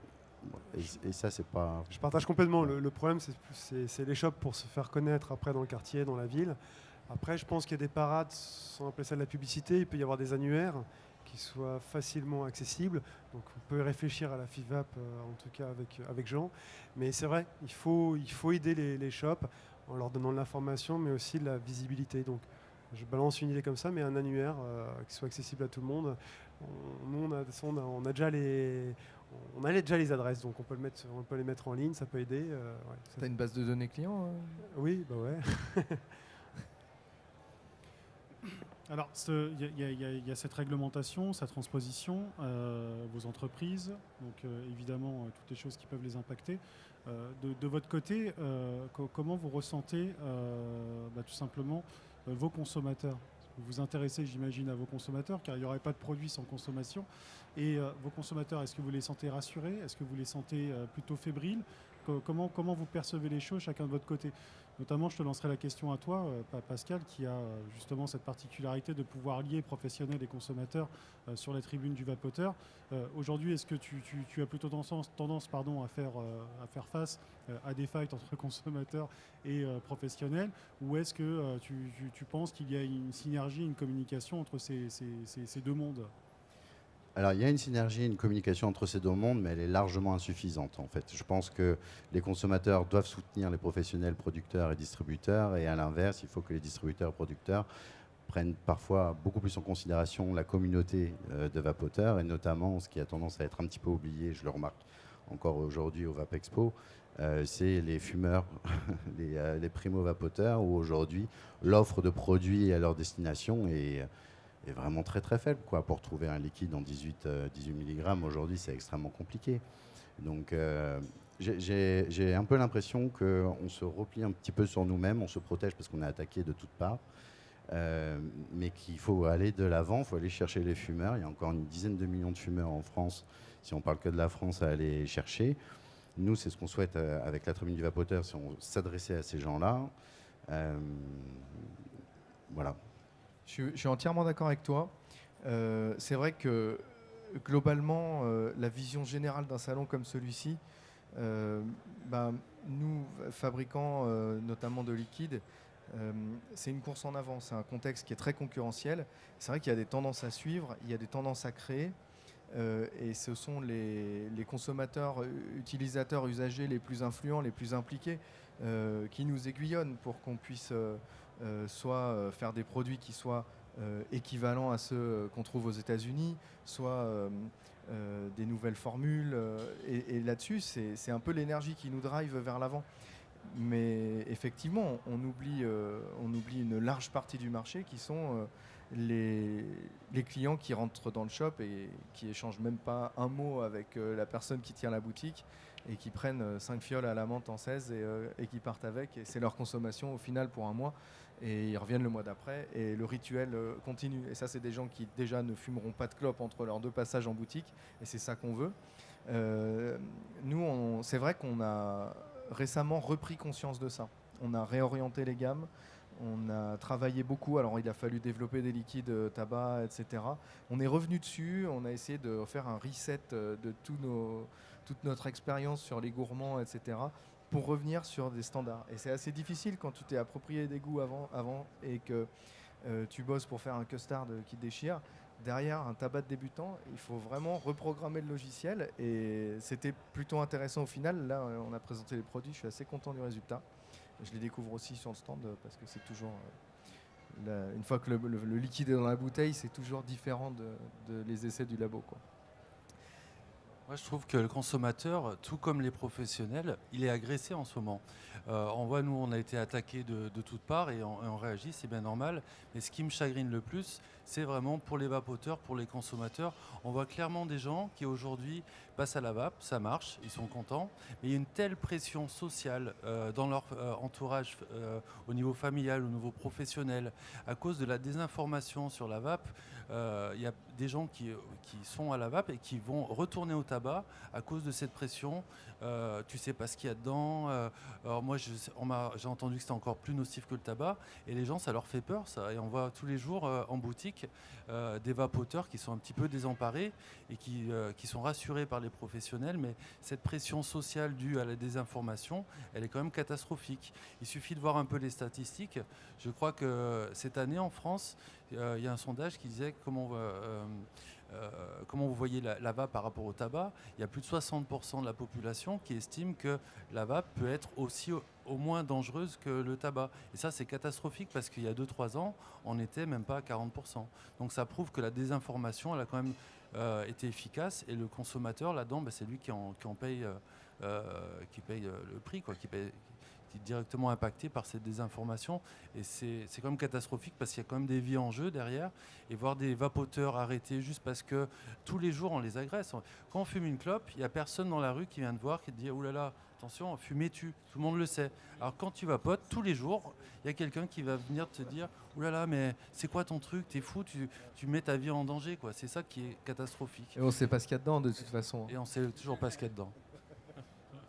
Et ça, c'est pas... Je partage complètement. Le problème, c'est les shops pour se faire connaître après dans le quartier, dans la ville. Après, je pense qu'il y a des parades, sans appeler ça de la publicité, il peut y avoir des annuaires qui soient facilement accessibles. Donc on peut réfléchir à la FIVAP, en tout cas avec Jean. Mais c'est vrai, il faut aider les shops en leur donnant de l'information, mais aussi de la visibilité. Donc je balance une idée comme ça, mais un annuaire qui soit accessible à tout le monde. On a déjà les adresses, donc on peut les mettre en ligne, ça peut aider. T'as une base de données clients Oui, bah ouais. Alors, il y a cette réglementation, sa transposition, vos entreprises, donc évidemment toutes les choses qui peuvent les impacter. De votre côté, comment vous ressentez tout simplement vos consommateurs ? Vous vous intéressez, j'imagine, à vos consommateurs, car il n'y aurait pas de produits sans consommation. Et vos consommateurs, est-ce que vous les sentez rassurés ? Est-ce que vous les sentez plutôt fébriles ? comment vous percevez les choses chacun de votre côté? Notamment, je te lancerai la question à toi, Pascal, qui a justement cette particularité de pouvoir lier professionnels et consommateurs sur la tribune du vapoteur. Aujourd'hui, est-ce que tu as plutôt tendance à faire face à des fights entre consommateurs et professionnels, ou est-ce que tu penses qu'il y a une synergie, une communication entre ces deux mondes? Alors, il y a une synergie, une communication entre ces deux mondes, mais elle est largement insuffisante, en fait. Je pense que les consommateurs doivent soutenir les professionnels producteurs et distributeurs, et à l'inverse, il faut que les distributeurs et producteurs prennent parfois beaucoup plus en considération la communauté de vapoteurs, et notamment ce qui a tendance à être un petit peu oublié, je le remarque encore aujourd'hui au Vapexpo, c'est les fumeurs, les primo-vapoteurs, où aujourd'hui, l'offre de produits à leur destination est vraiment très très faible, quoi. Pour trouver un liquide en 18 mg aujourd'hui, c'est extrêmement compliqué. Donc j'ai un peu l'impression qu'on se replie un petit peu sur nous-mêmes, on se protège parce qu'on est attaqué de toutes parts, mais qu'il faut aller de l'avant, il faut aller chercher les fumeurs. Il y a encore une dizaine de millions de fumeurs en France, si on parle que de la France, à aller chercher. Nous, c'est ce qu'on souhaite avec la tribune du vapoteur, si on s'adressait à ces gens-là. Voilà. Je suis entièrement d'accord avec toi. C'est vrai que globalement, la vision générale d'un salon comme celui-ci, nous, fabricants notamment de liquides, c'est une course en avant. C'est un contexte qui est très concurrentiel. C'est vrai qu'il y a des tendances à suivre, il y a des tendances à créer. Et ce sont les consommateurs, utilisateurs, usagers les plus influents, les plus impliqués qui nous aiguillonnent pour qu'on puisse soit faire des produits qui soient équivalents à ceux qu'on trouve aux États-Unis, soit des nouvelles formules. Et là-dessus, c'est un peu l'énergie qui nous drive vers l'avant. Mais effectivement, on oublie une large partie du marché qui sont les clients qui rentrent dans le shop et qui échangent même pas un mot avec la personne qui tient la boutique et qui prennent 5 fioles à la menthe en 16 et qui partent avec. Et c'est leur consommation au final pour un mois. Et ils reviennent le mois d'après et le rituel continue. Et ça, c'est des gens qui déjà ne fumeront pas de clope entre leurs 2 passages en boutique. Et c'est ça qu'on veut. Nous, c'est vrai qu'on a récemment repris conscience de ça. On a réorienté les gammes. On a travaillé beaucoup, alors il a fallu développer des liquides tabac, etc. On est revenu dessus, on a essayé de faire un reset de toute notre expérience sur les gourmands, etc. pour revenir sur des standards. Et c'est assez difficile quand tu t'es approprié des goûts avant et que tu bosses pour faire un custard qui déchire. Derrière un tabac de débutant, il faut vraiment reprogrammer le logiciel et c'était plutôt intéressant au final. Là, on a présenté les produits, je suis assez content du résultat. Je les découvre aussi sur le stand parce que c'est toujours... une fois que le liquide est dans la bouteille, c'est toujours différent de les essais du labo, quoi. Moi, je trouve que le consommateur, tout comme les professionnels, il est agressé en ce moment. On voit, nous, on a été attaqués de toutes parts et on réagit, c'est bien normal. Mais ce qui me chagrine le plus, c'est vraiment pour les vapoteurs, pour les consommateurs. On voit clairement des gens qui aujourd'hui passent à la vape, ça marche, ils sont contents. Mais il y a une telle pression sociale dans leur entourage, au niveau familial, au niveau professionnel, à cause de la désinformation sur la vape. Il y a des gens qui sont à la vape et qui vont retourner au tabac à cause de cette pression. Tu sais pas ce qu'il y a dedans. Alors moi, j'ai entendu que c'était encore plus nocif que le tabac. Et les gens, ça leur fait peur, ça. Et on voit tous les jours en boutique des vapoteurs qui sont un petit peu désemparés et qui sont rassurés par les professionnels. Mais cette pression sociale due à la désinformation, elle est quand même catastrophique. Il suffit de voir un peu les statistiques. Je crois que cette année, en France, il y a un sondage qui disait comment vous voyez la vape par rapport au tabac. Il y a plus de 60% de la population qui estime que la vape peut être aussi au moins dangereuse que le tabac. Et ça, c'est catastrophique parce qu'il y a 2-3 ans, on n'était même pas à 40%. Donc ça prouve que la désinformation, elle a quand même été efficace. Et le consommateur, là-dedans, c'est lui qui paye le prix, quoi, qui est directement impacté par cette désinformation. Et c'est quand même catastrophique parce qu'il y a quand même des vies en jeu derrière. Et voir des vapoteurs arrêtés juste parce que tous les jours on les agresse. Quand on fume une clope, il n'y a personne dans la rue qui vient te voir, qui te dit « Ouh là là, attention, fumer tue ». Tout le monde le sait. Alors quand tu vapotes, tous les jours, il y a quelqu'un qui va venir te dire « Ouh là là, mais c'est quoi ton truc? T'es fou, tu mets ta vie en danger, quoi ». C'est ça qui est catastrophique. Et on ne sait pas ce qu'il y a dedans de toute façon. Et on ne sait toujours pas ce qu'il y a dedans.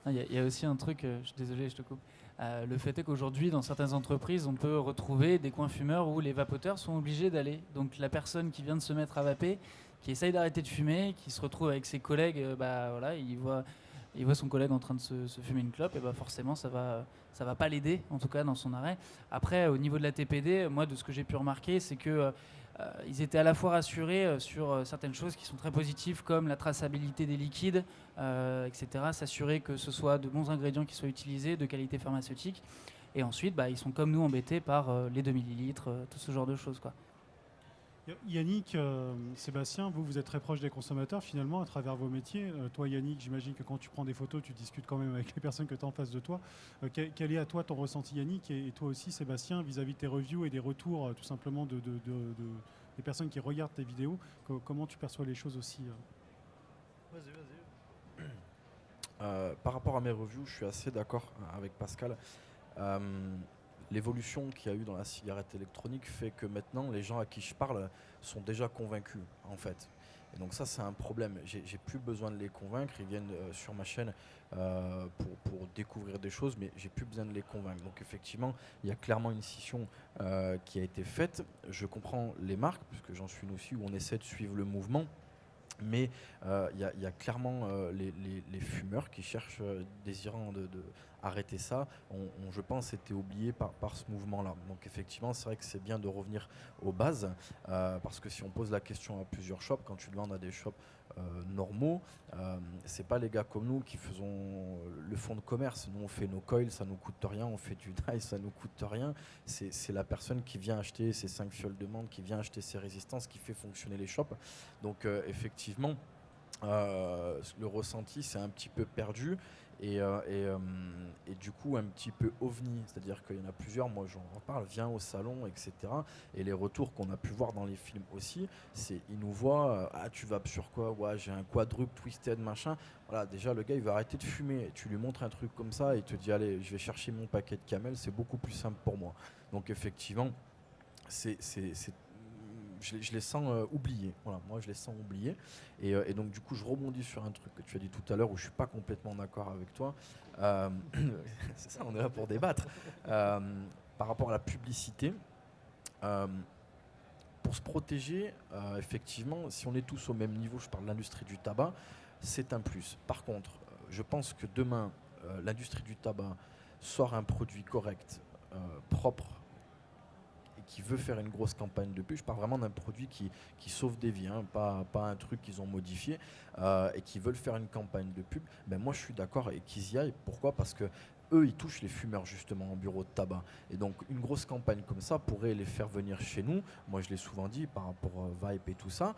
Il y a aussi un truc, je suis désolé, je te coupe. Le fait est qu'aujourd'hui, dans certaines entreprises, on peut retrouver des coins fumeurs où les vapoteurs sont obligés d'aller. Donc la personne qui vient de se mettre à vaper, qui essaye d'arrêter de fumer, qui se retrouve avec ses collègues, voilà, il voit son collègue en train de se fumer une clope, et forcément ça va pas l'aider, en tout cas dans son arrêt. Après, au niveau de la TPD, moi de ce que j'ai pu remarquer, c'est que ils étaient à la fois rassurés sur certaines choses qui sont très positives, comme la traçabilité des liquides, etc. S'assurer que ce soit de bons ingrédients qui soient utilisés, de qualité pharmaceutique. Et ensuite, ils sont comme nous embêtés par les 2 millilitres, tout ce genre de choses, quoi. Yannick, Sébastien, vous êtes très proche des consommateurs finalement à travers vos métiers. Toi Yannick, j'imagine que quand tu prends des photos, tu discutes quand même avec les personnes que tu as en face de toi. Quel est à toi ton ressenti Yannick et toi aussi Sébastien vis-à-vis de tes reviews et des retours tout simplement des personnes qui regardent tes vidéos? Comment tu perçois les choses aussi Par rapport à mes reviews, je suis assez d'accord avec Pascal. L'évolution qu'il y a eu dans la cigarette électronique fait que maintenant les gens à qui je parle sont déjà convaincus en fait. Et donc ça c'est un problème, j'ai plus besoin de les convaincre, ils viennent sur ma chaîne pour découvrir des choses mais j'ai plus besoin de les convaincre. Donc effectivement il y a clairement une scission qui a été faite. Je comprends les marques puisque j'en suis une aussi où on essaie de suivre le mouvement. Mais il y a clairement les fumeurs qui cherchent, désirant de arrêter ça, je pense, été oubliés par ce mouvement-là. Donc effectivement, c'est vrai que c'est bien de revenir aux bases, parce que si on pose la question à plusieurs shops, quand tu demandes à des shops normaux, c'est pas les gars comme nous qui faisons le fond de commerce. Nous, on fait nos coils, ça nous coûte rien, on fait du dye, ça nous coûte rien. C'est la personne qui vient acheter ses 5 fioles de menthe, qui vient acheter ses résistances, qui fait fonctionner les shops. Donc effectivement, le ressenti c'est un petit peu perdu et du coup un petit peu ovni, c'est-à-dire qu'il y en a plusieurs, moi j'en parle, viens au salon, etc. Et les retours qu'on a pu voir dans les films aussi, c'est ils nous voient, ah tu vapes sur quoi, ouais j'ai un quadruple twisted machin, voilà, déjà le gars il va arrêter de fumer, tu lui montres un truc comme ça et il te dit allez je vais chercher mon paquet de Camel, c'est beaucoup plus simple pour moi. Donc effectivement je les sens oubliés. Voilà, moi je les sens oubliés. Et donc du coup je rebondis sur un truc que tu as dit tout à l'heure où je suis pas complètement d'accord avec toi. C'est ça, on est là pour débattre. Par rapport à la publicité, pour se protéger, effectivement, si on est tous au même niveau, je parle de l'industrie du tabac, c'est un plus. Par contre, je pense que demain, l'industrie du tabac sort un produit correct, propre, qui veut faire une grosse campagne de pub. Je parle vraiment d'un produit qui sauve des vies, hein, pas un truc qu'ils ont modifié, et qui veulent faire une campagne de pub. Ben moi, je suis d'accord et qu'ils y aillent. Pourquoi ? Parce que eux, ils touchent les fumeurs justement en bureau de tabac. Et donc, une grosse campagne comme ça pourrait les faire venir chez nous. Moi, je l'ai souvent dit par rapport à Vibe et tout ça.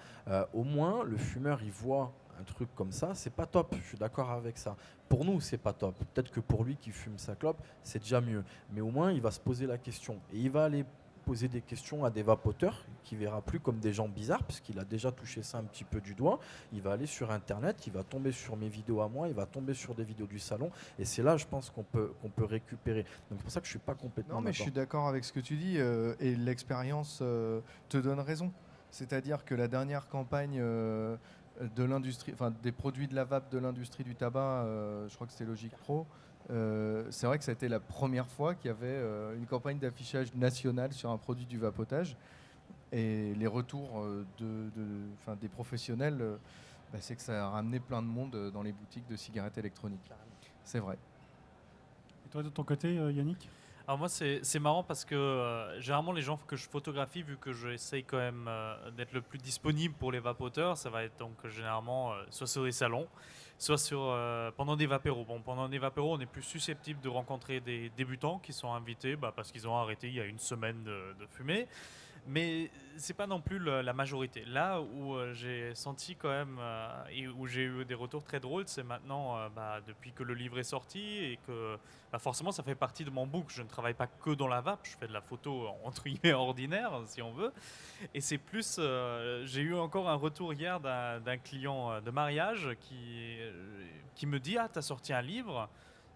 Au moins, le fumeur, il voit un truc comme ça, c'est pas top. Je suis d'accord avec ça. Pour nous, c'est pas top. Peut-être que pour lui qui fume sa clope, c'est déjà mieux. Mais au moins, il va se poser la question et il va aller poser des questions à des vapoteurs qui verra plus comme des gens bizarres puisqu'il a déjà touché ça un petit peu du doigt. Il va aller sur internet, il va tomber sur mes vidéos à moi, il va tomber sur des vidéos du salon et c'est là je pense qu'on peut récupérer. Donc c'est pour ça que je suis pas complètement Non mais je suis d'accord avec ce que tu dis et l'expérience te donne raison. C'est-à-dire que la dernière campagne de l'industrie, enfin des produits de la vape de l'industrie du tabac, je crois que c'était Logic Pro. C'est vrai que ça a été la première fois qu'il y avait une campagne d'affichage national sur un produit du vapotage. Et les retours des professionnels, c'est que ça a ramené plein de monde dans les boutiques de cigarettes électroniques. C'est vrai. Et toi de ton côté, Yannick ? Alors moi c'est marrant parce que généralement les gens que je photographie, vu que j'essaye quand même d'être le plus disponible pour les vapoteurs, ça va être donc généralement soit sur des salons, soit pendant des vapéros. Bon, pendant des vapéros on est plus susceptible de rencontrer des débutants qui sont invités parce qu'ils ont arrêté il y a une semaine de fumer. Mais c'est pas non plus la majorité. Là où j'ai senti quand même et où j'ai eu des retours très drôles, c'est maintenant depuis que le livre est sorti et que forcément ça fait partie de mon book. Je ne travaille pas que dans la vape, je fais de la photo entre guillemets ordinaire si on veut. Et c'est plus, j'ai eu encore un retour hier d'un client de mariage qui me dit t'as sorti un livre ?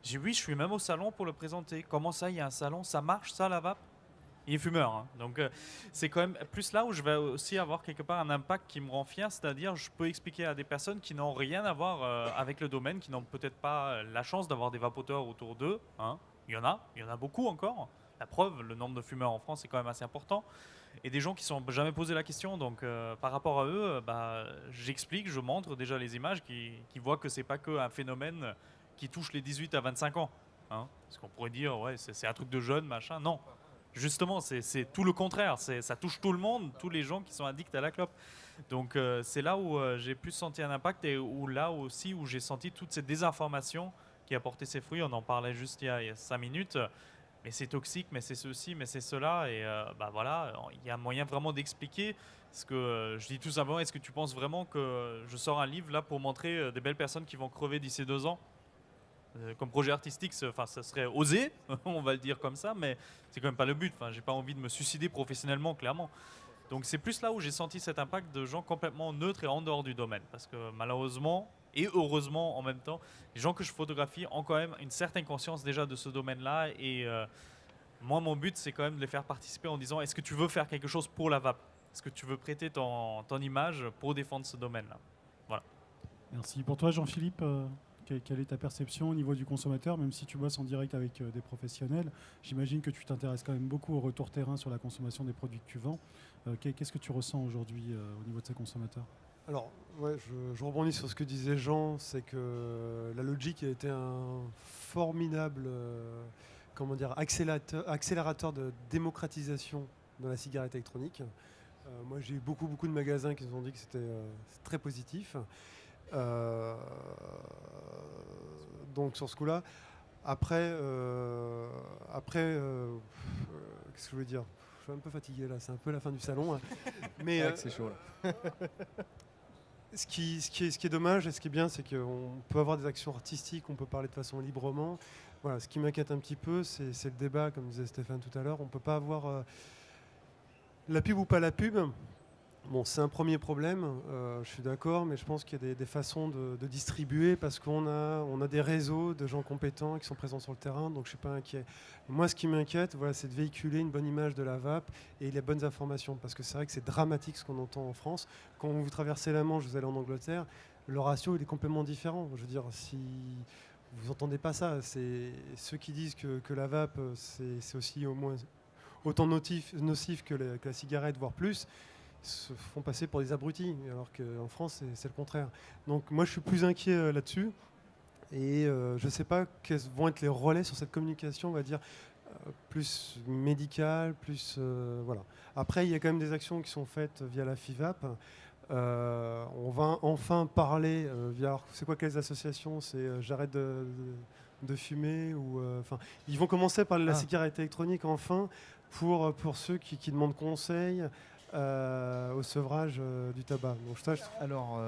J'ai dit oui, je suis même au salon pour le présenter. Comment ça, il y a un salon, ça marche ça la vape ? Il est fumeur, hein. Donc c'est quand même plus là où je vais aussi avoir quelque part un impact qui me rend fier, c'est-à-dire je peux expliquer à des personnes qui n'ont rien à voir avec le domaine, qui n'ont peut-être pas la chance d'avoir des vapoteurs autour d'eux, hein. Il y en a beaucoup encore. La preuve, le nombre de fumeurs en France est quand même assez important. Et des gens qui ne sont jamais posé la question, donc par rapport à eux, j'explique, je montre déjà les images qui voient que c'est pas qu'un phénomène qui touche les 18 à 25 ans, hein. Parce qu'on pourrait dire, ouais, c'est un truc de jeune, machin. Non. Justement, c'est tout le contraire. Ça touche tout le monde, tous les gens qui sont addicts à la clope. Donc c'est là où j'ai plus senti un impact et là aussi où j'ai senti toute cette désinformation qui a porté ses fruits. On en parlait juste il y a 5 minutes. Mais c'est toxique, mais c'est ceci, mais c'est cela. Et voilà, il y a moyen vraiment d'expliquer. Parce que je dis tout simplement, est-ce que tu penses vraiment que je sors un livre là pour montrer des belles personnes qui vont crever d'ici 2 ans ? Comme projet artistique, ça serait osé, on va le dire comme ça, mais c'est quand même pas le but. J'ai pas envie de me suicider professionnellement, clairement. Donc c'est plus là où j'ai senti cet impact de gens complètement neutres et en dehors du domaine. Parce que malheureusement, et heureusement en même temps, les gens que je photographie ont quand même une certaine conscience déjà de ce domaine-là. Et moi, mon but, c'est quand même de les faire participer en disant, est-ce que tu veux faire quelque chose pour la vape ? Est-ce que tu veux prêter ton image pour défendre ce domaine-là ? Voilà. Merci. Pour toi, Jean-Philippe, quelle est ta perception au niveau du consommateur, même si tu bosses en direct avec des professionnels? J'imagine que tu t'intéresses quand même beaucoup au retour terrain sur la consommation des produits que tu vends. Qu'est-ce que tu ressens aujourd'hui au niveau de ces consommateurs? Alors, ouais, je rebondis sur ce que disait Jean, c'est que la Logic a été un formidable accélérateur de démocratisation de la cigarette électronique. Moi, j'ai eu beaucoup de magasins qui nous ont dit que c'était très positif. Donc sur ce coup-là, après, qu'est-ce que je veux dire? Je suis un peu fatigué là, c'est un peu la fin du salon, hein. Mais c'est chaud là. ce qui est dommage et ce qui est bien, c'est qu'on peut avoir des actions artistiques, on peut parler de façon librement. Voilà, ce qui m'inquiète un petit peu, c'est le débat, comme disait Stéphane tout à l'heure. On ne peut pas avoir la pub ou pas la pub. Bon, c'est un premier problème, je suis d'accord, mais je pense qu'il y a des façons de distribuer parce qu'on a des réseaux de gens compétents qui sont présents sur le terrain, donc je ne suis pas inquiet. Moi, ce qui m'inquiète, voilà, c'est de véhiculer une bonne image de la vape et les bonnes informations, parce que c'est vrai que c'est dramatique ce qu'on entend en France. Quand vous traversez la Manche, vous allez en Angleterre, le ratio il est complètement différent. Je veux dire, si vous n'entendez pas ça, c'est ceux qui disent que la vape, c'est aussi au moins autant nocif que la cigarette, voire plus, se font passer pour des abrutis, alors qu'en France, c'est le contraire. Donc moi, je suis plus inquiet là-dessus. Et je ne sais pas quels vont être les relais sur cette communication, on va dire, plus médicale, plus... voilà. Après, il y a quand même des actions qui sont faites via la FIVAP. On va enfin parler via... C'est quoi, quelles associations? C'est J'arrête de fumer ou... ils vont commencer par la cigarette électronique, enfin, pour ceux qui demandent conseil au sevrage du tabac. Donc, Alors,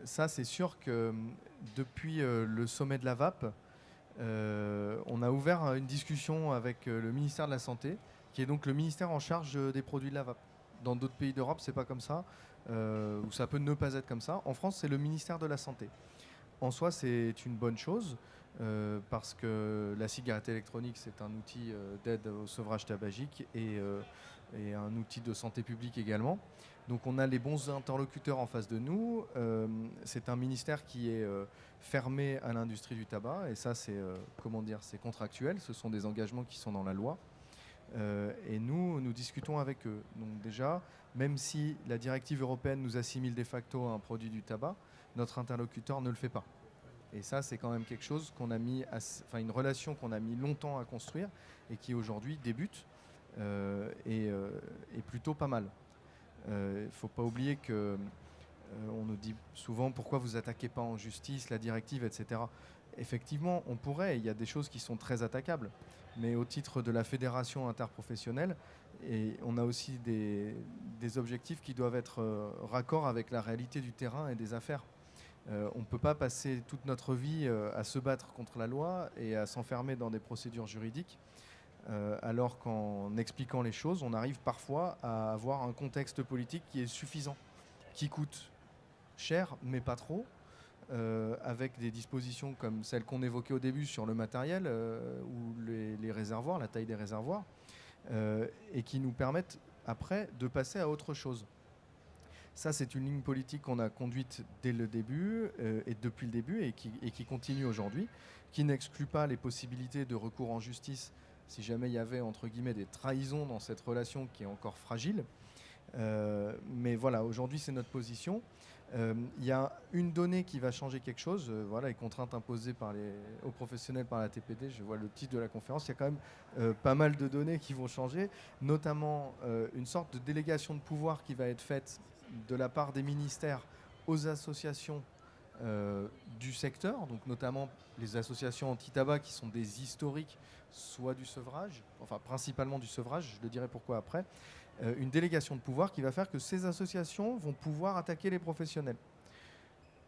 ça, c'est sûr que depuis le sommet de la vape, on a ouvert une discussion avec le ministère de la Santé, qui est donc le ministère en charge des produits de la vape. Dans d'autres pays d'Europe, c'est pas comme ça, ou ça peut ne pas être comme ça. En France, c'est le ministère de la Santé. En soi, c'est une bonne chose, parce que la cigarette électronique, c'est un outil d'aide au sevrage tabagique et un outil de santé publique également. Donc on a les bons interlocuteurs en face de nous. C'est un ministère qui est fermé à l'industrie du tabac, et ça c'est c'est contractuel, ce sont des engagements qui sont dans la loi. Et nous discutons avec eux. Donc déjà, même si la directive européenne nous assimile de facto à un produit du tabac, notre interlocuteur ne le fait pas. Et ça, c'est quand même quelque chose qu'on a mis, une relation qu'on a mis longtemps à construire et qui aujourd'hui débute et est plutôt pas mal. Il ne faut pas oublier que on nous dit souvent pourquoi vous attaquez pas en justice la directive, etc. Effectivement, on pourrait. Il y a des choses qui sont très attaquables, mais au titre de la fédération interprofessionnelle, et on a aussi des objectifs qui doivent être raccords avec la réalité du terrain et des affaires. On ne peut pas passer toute notre vie à se battre contre la loi et à s'enfermer dans des procédures juridiques, alors qu'en expliquant les choses, on arrive parfois à avoir un contexte politique qui est suffisant, qui coûte cher, mais pas trop, avec des dispositions comme celles qu'on évoquait au début sur le matériel ou les réservoirs, la taille des réservoirs. et qui nous permettent après de passer à autre chose. Ça, c'est une ligne politique qu'on a conduite dès le début et depuis le début et qui continue aujourd'hui, qui n'exclut pas les possibilités de recours en justice si jamais il y avait, entre guillemets, des trahisons dans cette relation qui est encore fragile. Mais voilà, aujourd'hui, c'est notre position. Il y a une donnée qui va changer quelque chose, voilà, les contraintes imposées aux professionnels par la TPD, je vois le titre de la conférence, il y a quand même pas mal de données qui vont changer, notamment une sorte de délégation de pouvoir qui va être faite de la part des ministères aux associations du secteur, donc notamment les associations anti-tabac qui sont des historiques, soit du sevrage, enfin principalement du sevrage, je le dirai pourquoi après, une délégation de pouvoir qui va faire que ces associations vont pouvoir attaquer les professionnels.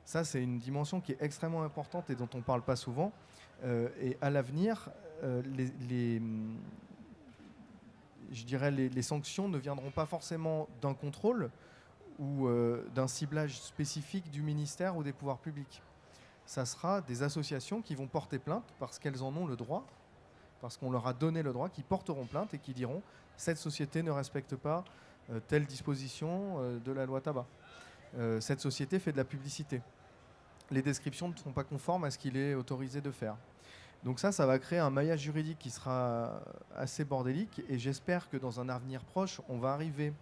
Ça, c'est une dimension qui est extrêmement importante et dont on ne parle pas souvent. Et à l'avenir, je dirais les sanctions ne viendront pas forcément d'un contrôle ou d'un ciblage spécifique du ministère ou des pouvoirs publics. Ça sera des associations qui vont porter plainte parce qu'elles en ont le droit, parce qu'on leur a donné le droit, qui porteront plainte et qui diront « cette société ne respecte pas telle disposition de la loi tabac. Cette société fait de la publicité. Les descriptions ne sont pas conformes à ce qu'il est autorisé de faire. » Donc ça va créer un maillage juridique qui sera assez bordélique et j'espère que dans un avenir proche, on va arriver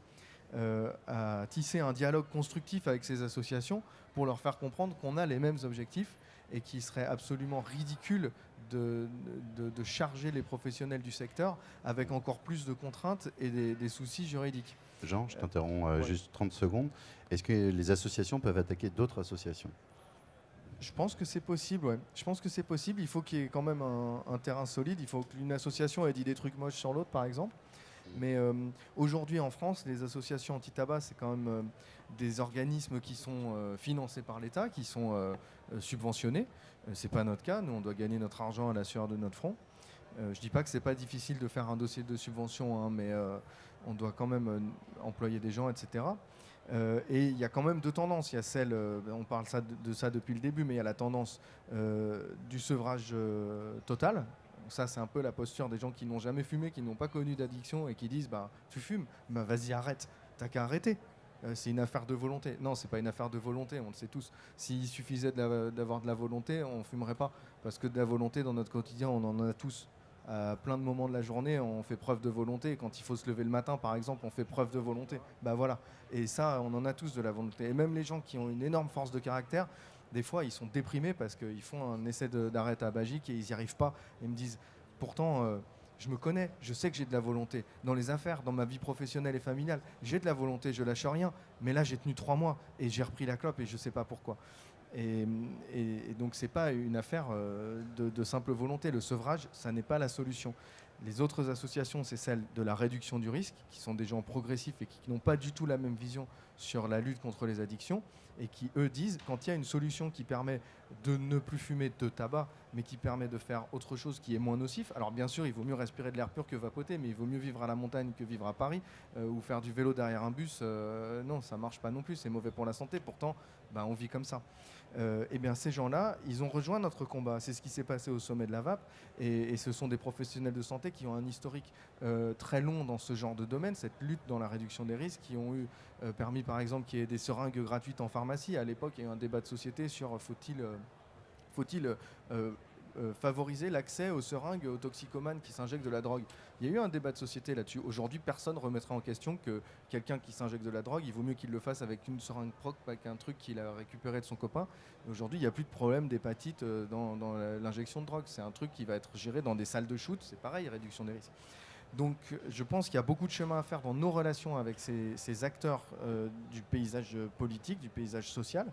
à tisser un dialogue constructif avec ces associations pour leur faire comprendre qu'on a les mêmes objectifs et qu'il serait absolument ridicule de charger les professionnels du secteur avec encore plus de contraintes et des soucis juridiques. Jean, je t'interromps juste 30 secondes. Est-ce que les associations peuvent attaquer d'autres associations ? Je pense que c'est possible, ouais. Je pense que c'est possible. Il faut qu'il y ait quand même un terrain solide. Il faut qu'une association ait dit des trucs moches sur l'autre, par exemple. Mais aujourd'hui, en France, les associations anti-tabac, c'est quand même des organismes qui sont financés par l'État, qui sont subventionnés. C'est pas notre cas. Nous, on doit gagner notre argent à la sueur de notre front. Je dis pas que c'est pas difficile de faire un dossier de subvention, hein, mais on doit quand même employer des gens, etc. Et il y a quand même deux tendances. Il y a celle, on parle de ça depuis le début, mais il y a la tendance du sevrage total. Ça, c'est un peu la posture des gens qui n'ont jamais fumé, qui n'ont pas connu d'addiction et qui disent bah, tu fumes, bah, vas-y arrête, t'as qu'à arrêter. C'est une affaire de volonté. Non, c'est pas une affaire de volonté, on le sait tous. S'il suffisait d'avoir de la volonté, on fumerait pas. Parce que de la volonté, dans notre quotidien, on en a tous. À plein de moments de la journée, on fait preuve de volonté. Quand il faut se lever le matin, par exemple, on fait preuve de volonté. Bah voilà. Et ça, on en a tous de la volonté. Et même les gens qui ont une énorme force de caractère, des fois, ils sont déprimés parce qu'ils font un essai d'arrêt tabagique et ils n'y arrivent pas. Ils me disent, pourtant, je me connais, je sais que j'ai de la volonté. Dans les affaires, dans ma vie professionnelle et familiale, j'ai de la volonté, je lâche rien. Mais là, j'ai tenu 3 mois et j'ai repris la clope et je ne sais pas pourquoi. Et donc, ce n'est pas une affaire de simple volonté. Le sevrage, ça n'est pas la solution. Les autres associations, c'est celle de la réduction du risque, qui sont des gens progressifs et qui n'ont pas du tout la même vision sur la lutte contre les addictions, et qui, eux, disent, quand il y a une solution qui permet de ne plus fumer de tabac, mais qui permet de faire autre chose qui est moins nocif, alors bien sûr, il vaut mieux respirer de l'air pur que vapoter, mais il vaut mieux vivre à la montagne que vivre à Paris, ou faire du vélo derrière un bus, non, ça ne marche pas non plus, c'est mauvais pour la santé, pourtant, ben, on vit comme ça. Eh bien, ces gens-là, ils ont rejoint notre combat. C'est ce qui s'est passé au sommet de la VAP. Et ce sont des professionnels de santé qui ont un historique très long dans ce genre de domaine, cette lutte dans la réduction des risques, qui ont eu permis, par exemple, qu'il y ait des seringues gratuites en pharmacie. À l'époque, il y a eu un débat de société sur faut-il favoriser l'accès aux seringues aux toxicomanes qui s'injectent de la drogue. Il y a eu un débat de société là-dessus. Aujourd'hui, personne ne remettrait en question que quelqu'un qui s'injecte de la drogue, il vaut mieux qu'il le fasse avec une seringue proc, pas qu'un truc qu'il a récupéré de son copain. Aujourd'hui, il n'y a plus de problème d'hépatite dans l'injection de drogue. C'est un truc qui va être géré dans des salles de shoot. C'est pareil, réduction des risques. Donc je pense qu'il y a beaucoup de chemin à faire dans nos relations avec ces acteurs du paysage politique, du paysage social,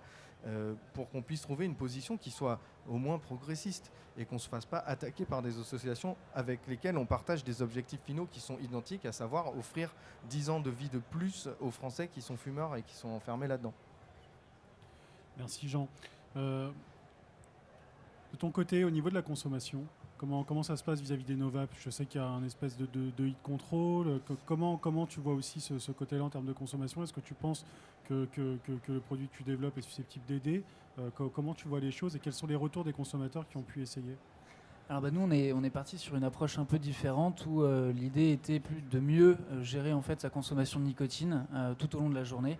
pour qu'on puisse trouver une position qui soit au moins progressiste et qu'on ne se fasse pas attaquer par des associations avec lesquelles on partage des objectifs finaux qui sont identiques, à savoir offrir 10 ans de vie de plus aux Français qui sont fumeurs et qui sont enfermés là-dedans. Merci Jean. De ton côté, au niveau de la consommation, comment ça se passe vis-à-vis des Novap? Je sais qu'il y a un espèce de hit control. Comment tu vois aussi ce côté-là en termes de consommation? Est-ce que tu penses que le produit que tu développes est susceptible d'aider? Comment tu vois les choses et quels sont les retours des consommateurs qui ont pu essayer? Alors nous on est parti sur une approche un peu différente où l'idée était plus de mieux gérer en fait sa consommation de nicotine tout au long de la journée,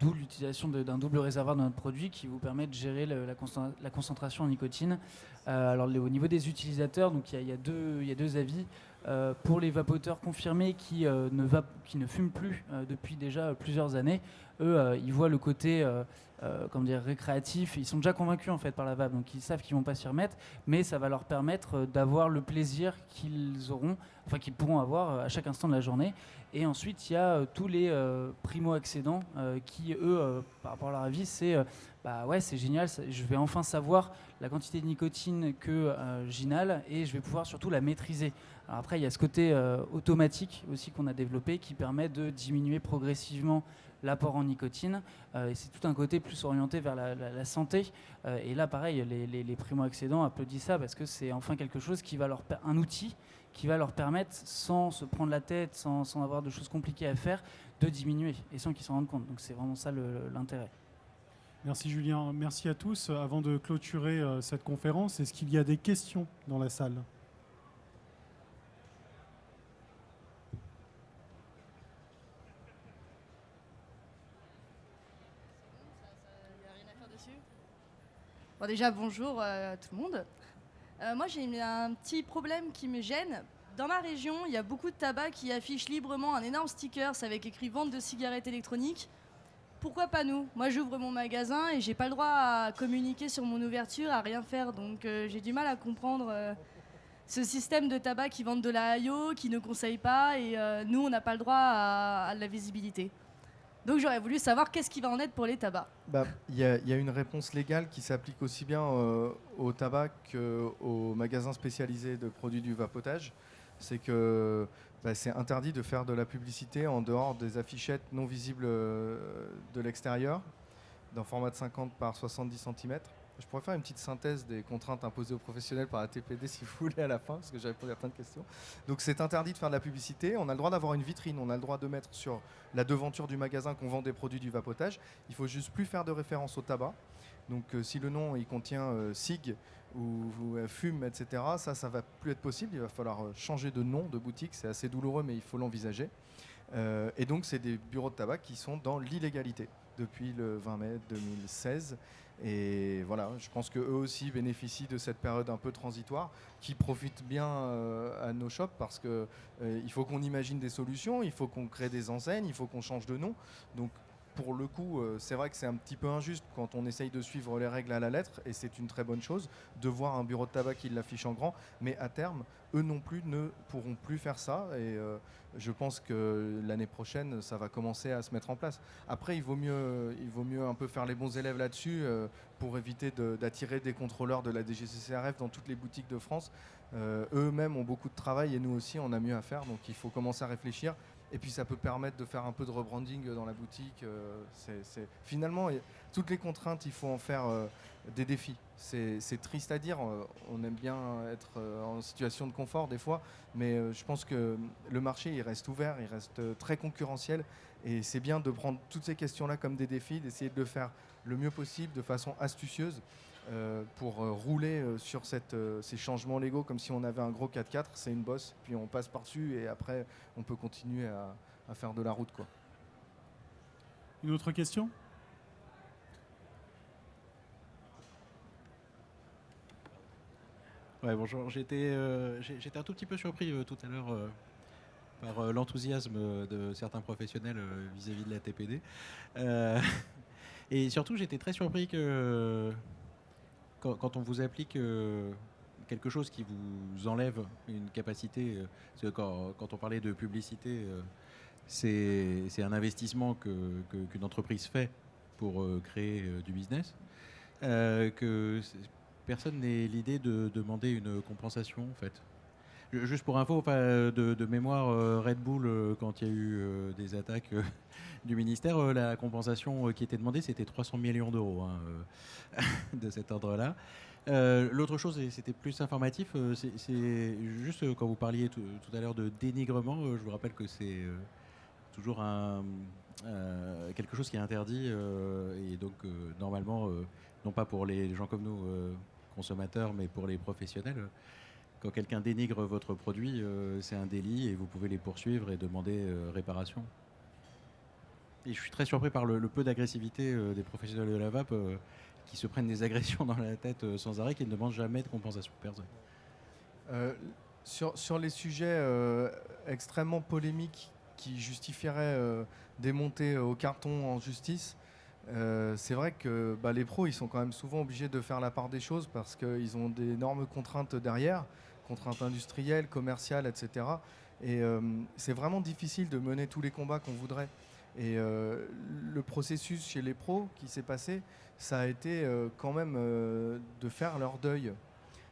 d'où l'utilisation d'un double réservoir de notre produit qui vous permet de gérer la concentration en nicotine. Alors au niveau des utilisateurs, donc il y a deux avis. Pour les vapoteurs confirmés qui ne fument plus depuis déjà plusieurs années, eux ils voient le côté récréatif. Ils sont déjà convaincus en fait par la vape, donc ils savent qu'ils vont pas s'y remettre, mais ça va leur permettre d'avoir le plaisir qu'ils pourront avoir à chaque instant de la journée. Et ensuite il y a tous les primo-accédants qui eux, par rapport à leur avis, c'est c'est génial, je vais enfin savoir la quantité de nicotine que j'inhale et je vais pouvoir surtout la maîtriser. Alors après il y a ce côté automatique aussi qu'on a développé qui permet de diminuer progressivement l'apport en nicotine, et c'est tout un côté plus orienté vers la santé, et là pareil les primo-accédants applaudissent ça parce que c'est enfin quelque chose qui va un outil qui va leur permettre, sans se prendre la tête, sans avoir de choses compliquées à faire, de diminuer et sans qu'ils s'en rendent compte. Donc c'est vraiment ça l'intérêt. Merci Julien, merci à tous. Avant de clôturer cette conférence, est-ce qu'il y a des questions dans la salle ? Bon, déjà, bonjour à tout le monde. Moi, j'ai un petit problème qui me gêne. Dans ma région, il y a beaucoup de tabac qui affiche librement un énorme sticker avec écrit « Vente de cigarettes électroniques ». Pourquoi pas nous ? Moi, j'ouvre mon magasin et j'ai pas le droit à communiquer sur mon ouverture, à rien faire. Donc, j'ai du mal à comprendre ce système de tabac qui vendent de la AIO, qui ne conseille pas, et nous, on n'a pas le droit à de la visibilité. Donc j'aurais voulu savoir qu'est-ce qui va en être pour les tabacs. Il y a une réponse légale qui s'applique aussi bien au tabac qu'aux magasins spécialisés de produits du vapotage. C'est que c'est interdit de faire de la publicité en dehors des affichettes non visibles de l'extérieur, d'un format de 50 par 70 cm. Je pourrais faire une petite synthèse des contraintes imposées aux professionnels par la TPD si vous voulez à la fin, parce que j'ai répondu à plein de questions. Donc c'est interdit de faire de la publicité, on a le droit d'avoir une vitrine, on a le droit de mettre sur la devanture du magasin qu'on vend des produits du vapotage. Il faut juste plus faire de référence au tabac. Donc si le nom il contient SIG ou fume, etc., ça va plus être possible, il va falloir changer de nom de boutique, c'est assez douloureux mais il faut l'envisager. Et donc c'est des bureaux de tabac qui sont dans l'illégalité depuis le 20 mai 2016. Et voilà, je pense qu'eux aussi bénéficient de cette période un peu transitoire qui profite bien à nos shops parce qu'il faut qu'on imagine des solutions, il faut qu'on crée des enseignes, il faut qu'on change de nom. Donc pour le coup, c'est vrai que c'est un petit peu injuste quand on essaye de suivre les règles à la lettre, et c'est une très bonne chose de voir un bureau de tabac qui l'affiche en grand, mais à terme, eux non plus ne pourront plus faire ça, et je pense que l'année prochaine, ça va commencer à se mettre en place. Après, il vaut mieux un peu faire les bons élèves là-dessus pour éviter d'attirer des contrôleurs de la DGCCRF dans toutes les boutiques de France. Eux-mêmes ont beaucoup de travail et nous aussi, on a mieux à faire, donc il faut commencer à réfléchir. Et puis ça peut permettre de faire un peu de rebranding dans la boutique. Finalement, toutes les contraintes, il faut en faire des défis. C'est triste à dire, on aime bien être en situation de confort des fois, mais je pense que le marché il reste ouvert, il reste très concurrentiel, et c'est bien de prendre toutes ces questions-là comme des défis, d'essayer de le faire le mieux possible, de façon astucieuse, pour rouler sur ces changements légaux comme si on avait un gros 4x4, c'est une bosse, puis on passe par-dessus et après on peut continuer à faire de la route, quoi. Une autre question ? Ouais, bonjour. J'étais un tout petit peu surpris tout à l'heure par l'enthousiasme de certains professionnels vis-à-vis de la TPD. Et surtout, j'étais très surpris que quand on vous applique quelque chose qui vous enlève une capacité, parce que quand on parlait de publicité, c'est un investissement qu'une entreprise fait pour créer du business, que personne n'ait l'idée de demander une compensation en fait. Juste pour info, de mémoire, Red Bull, quand il y a eu des attaques du ministère, la compensation qui était demandée, c'était 300 millions d'euros de cet ordre-là. L'autre chose, et c'était plus informatif, c'est juste quand vous parliez tout à l'heure de dénigrement, je vous rappelle que c'est toujours quelque chose qui est interdit, et donc normalement, non pas pour les gens comme nous, consommateurs, mais pour les professionnels, quand quelqu'un dénigre votre produit, c'est un délit et vous pouvez les poursuivre et demander réparation. Et je suis très surpris par le peu d'agressivité des professionnels de la vape qui se prennent des agressions dans la tête sans arrêt, qui ne demandent jamais de compensation personne. Sur les sujets extrêmement polémiques qui justifieraient des montées au carton en justice, c'est vrai que les pros, ils sont quand même souvent obligés de faire la part des choses parce qu'ils ont d'énormes contraintes derrière, contraintes industrielles, commerciales, etc. Et c'est vraiment difficile de mener tous les combats qu'on voudrait. Et le processus chez les pros qui s'est passé, ça a été quand même de faire leur deuil.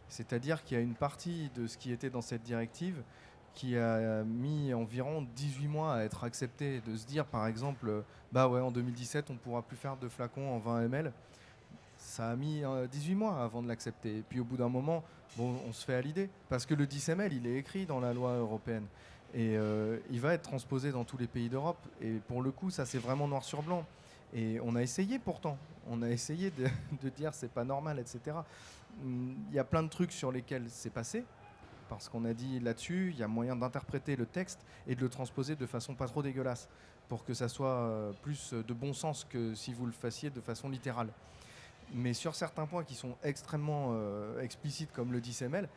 C'est-à-dire qu'il y a une partie de ce qui était dans cette directive qui a mis environ 18 mois à être accepté, de se dire par exemple, en 2017 on ne pourra plus faire de flacons en 20 ml. Ça a mis 18 mois avant de l'accepter. Et puis au bout d'un moment, on se fait à l'idée. Parce que le 10 ml, il est écrit dans la loi européenne. Et il va être transposé dans tous les pays d'Europe. Et pour le coup, ça c'est vraiment noir sur blanc. Et on a essayé pourtant. On a essayé de dire c'est pas normal, etc. Il y a plein de trucs sur lesquels c'est passé. Parce qu'on a dit là-dessus, il y a moyen d'interpréter le texte et de le transposer de façon pas trop dégueulasse. Pour que ça soit plus de bon sens que si vous le fassiez de façon littérale. Mais sur certains points qui sont extrêmement explicites comme le 10 ml,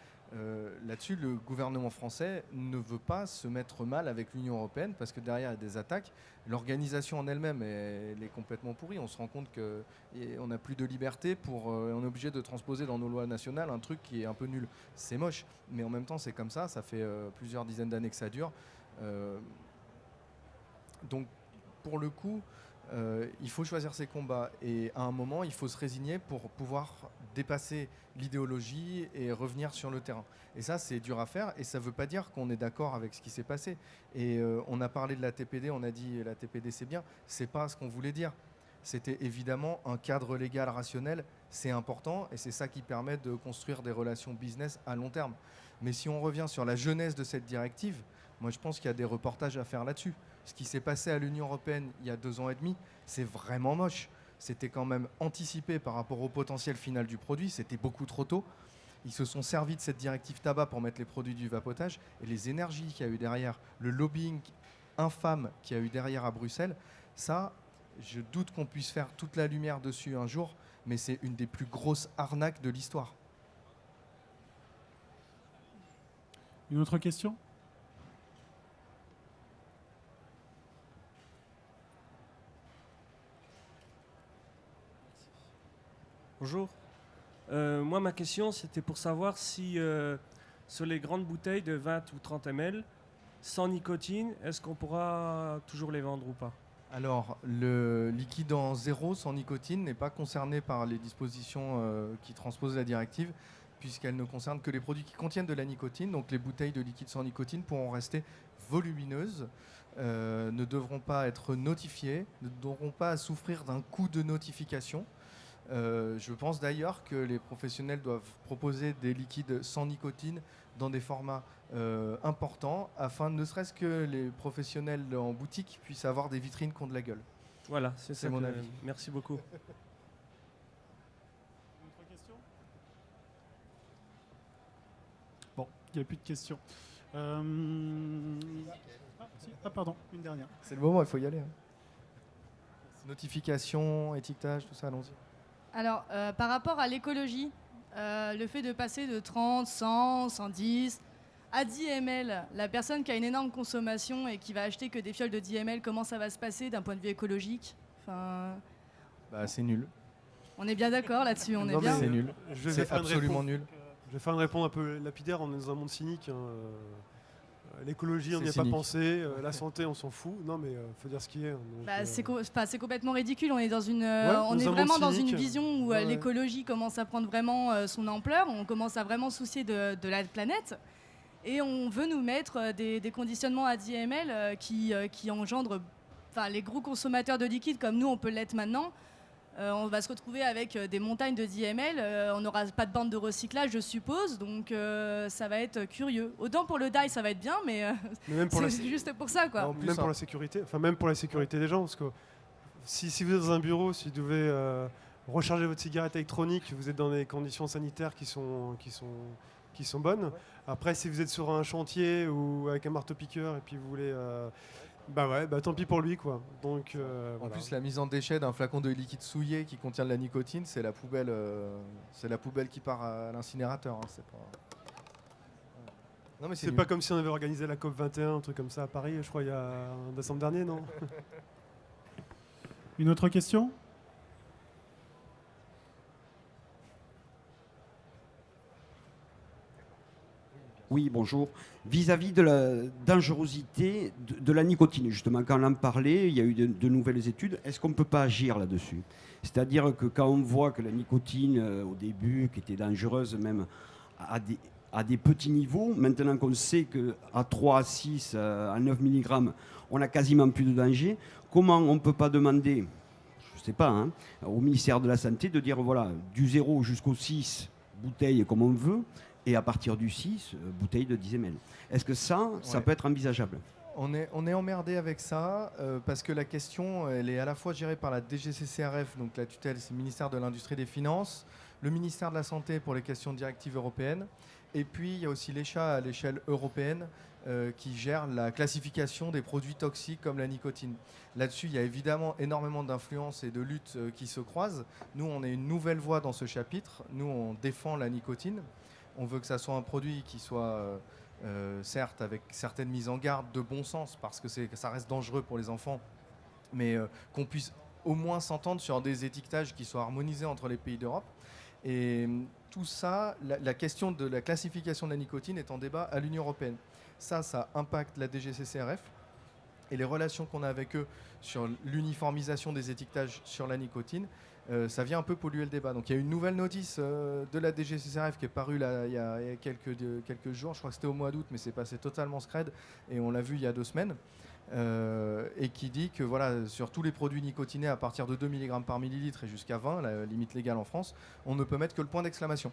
là-dessus, le gouvernement français ne veut pas se mettre mal avec l'Union européenne parce que derrière, il y a des attaques. L'organisation en elle-même, elle est complètement pourrie. On se rend compte qu'on n'a plus de liberté. On est obligé de transposer dans nos lois nationales un truc qui est un peu nul. C'est moche, mais en même temps, c'est comme ça. Ça fait plusieurs dizaines d'années que ça dure. Donc, pour le coup, il faut choisir ses combats. Et à un moment, il faut se résigner pour pouvoir dépasser l'idéologie et revenir sur le terrain. Et ça, c'est dur à faire. Et ça ne veut pas dire qu'on est d'accord avec ce qui s'est passé. Et on a parlé de la TPD, on a dit la TPD c'est bien. C'est pas ce qu'on voulait dire. C'était évidemment un cadre légal rationnel. C'est important et c'est ça qui permet de construire des relations business à long terme. Mais si on revient sur la jeunesse de cette directive, moi je pense qu'il y a des reportages à faire là-dessus. Ce qui s'est passé à l'Union européenne il y a 2 ans et demi, c'est vraiment moche. C'était quand même anticipé par rapport au potentiel final du produit. C'était beaucoup trop tôt. Ils se sont servis de cette directive tabac pour mettre les produits du vapotage. Et les énergies qu'il y a eu derrière, le lobbying infâme qu'il y a eu derrière à Bruxelles, ça, je doute qu'on puisse faire toute la lumière dessus un jour. Mais c'est une des plus grosses arnaques de l'histoire. Une autre question ? Bonjour. Moi, ma question, c'était pour savoir si sur les grandes bouteilles de 20 ou 30 ml, sans nicotine, est-ce qu'on pourra toujours les vendre ou pas ? Alors, le liquide en zéro sans nicotine n'est pas concerné par les dispositions qui transposent la directive, puisqu'elle ne concerne que les produits qui contiennent de la nicotine. Donc, les bouteilles de liquide sans nicotine pourront rester volumineuses, ne devront pas être notifiées, ne devront pas souffrir d'un coût de notification. Je pense d'ailleurs que les professionnels doivent proposer des liquides sans nicotine dans des formats importants afin ne serait-ce que les professionnels en boutique puissent avoir des vitrines qui ont de la gueule. Voilà, c'est mon avis. Merci beaucoup. Une autre question ? Bon, il n'y a plus de questions. Pardon, une dernière. C'est le moment, il faut y aller. Notification, étiquetage, tout ça, allons-y. Alors, par rapport à l'écologie, le fait de passer de 30, 100, 110 à 10 ml, la personne qui a une énorme consommation et qui va acheter que des fioles de 10 ml, comment ça va se passer d'un point de vue écologique ? C'est nul. On est bien d'accord là-dessus, on est Non, bien. mais c'est nul. C'est absolument nul. Je vais faire une réponse un peu lapidaire, on est dans un monde cynique. L'écologie, on n'y a cynique. pas pensé. La santé, on s'en fout. Non, mais faut dire ce qui est. C'est complètement ridicule. On est dans une, on dans est un vraiment monde dans une cynique. vision où Ouais. l'écologie commence à prendre vraiment son ampleur. On commence à vraiment soucier de la planète. Et on veut nous mettre des conditionnements à 10 ml qui engendrent les gros consommateurs de liquide comme nous, on peut l'être maintenant. On va se retrouver avec des montagnes de 10 ml. On n'aura pas de bande de recyclage, je suppose. Donc ça va être curieux. Autant pour le die, ça va être bien, mais même pour c'est juste pour ça, quoi. Même pour la sécurité, même pour la sécurité des gens, parce que si vous êtes dans un bureau, si vous devez recharger votre cigarette électronique, vous êtes dans des conditions sanitaires qui sont qui sont bonnes. Après, si vous êtes sur un chantier ou avec un marteau-piqueur et puis vous voulez... tant pis pour lui, quoi. Donc, En plus, la mise en déchet d'un flacon de liquide souillé qui contient de la nicotine, c'est la poubelle qui part à l'incinérateur. Hein, c'est pas... Non, mais c'est pas comme si on avait organisé la COP 21, un truc comme ça à Paris, je crois, il y a en décembre dernier, non? Une autre question? Oui, bonjour. Vis-à-vis de la dangerosité de la nicotine, justement, quand on en parlait, il y a eu de nouvelles études. Est-ce qu'on ne peut pas agir là-dessus? C'est-à-dire que quand on voit que la nicotine, au début, qui était dangereuse même à des petits niveaux, maintenant qu'on sait qu'à 3, à 6, à 9 mg, on a quasiment plus de danger, comment on ne peut pas demander, je ne sais pas, hein, au ministère de la Santé de dire, voilà, du 0 jusqu'au 6, bouteilles comme on veut, et à partir du 6, bouteille de 10 ml. Est-ce que ça peut être envisageable? On est emmerdé avec ça parce que la question, elle est à la fois gérée par la DGCCRF, donc la tutelle, c'est le ministère de l'Industrie et des Finances, le ministère de la Santé pour les questions de directives européennes, et puis il y a aussi l'ECHA à l'échelle européenne qui gère la classification des produits toxiques comme la nicotine. Là-dessus, il y a évidemment énormément d'influences et de luttes qui se croisent. Nous, on est une nouvelle voie dans ce chapitre. Nous, on défend la nicotine. On veut que ça soit un produit qui soit, certes, avec certaines mises en garde de bon sens, parce que ça reste dangereux pour les enfants, mais qu'on puisse au moins s'entendre sur des étiquetages qui soient harmonisés entre les pays d'Europe. Et tout ça, la question de la classification de la nicotine est en débat à l'Union européenne. Ça impacte la DGCCRF et les relations qu'on a avec eux sur l'uniformisation des étiquetages sur la nicotine. Ça vient un peu polluer le débat. Donc il y a une nouvelle notice de la DGCCRF qui est parue là, il y a quelques jours, je crois que c'était au mois d'août, mais c'est passé totalement scred, et on l'a vu il y a 2 semaines, et qui dit que voilà, sur tous les produits nicotinés à partir de 2 mg par millilitre et jusqu'à 20, la limite légale en France, on ne peut mettre que le point d'exclamation.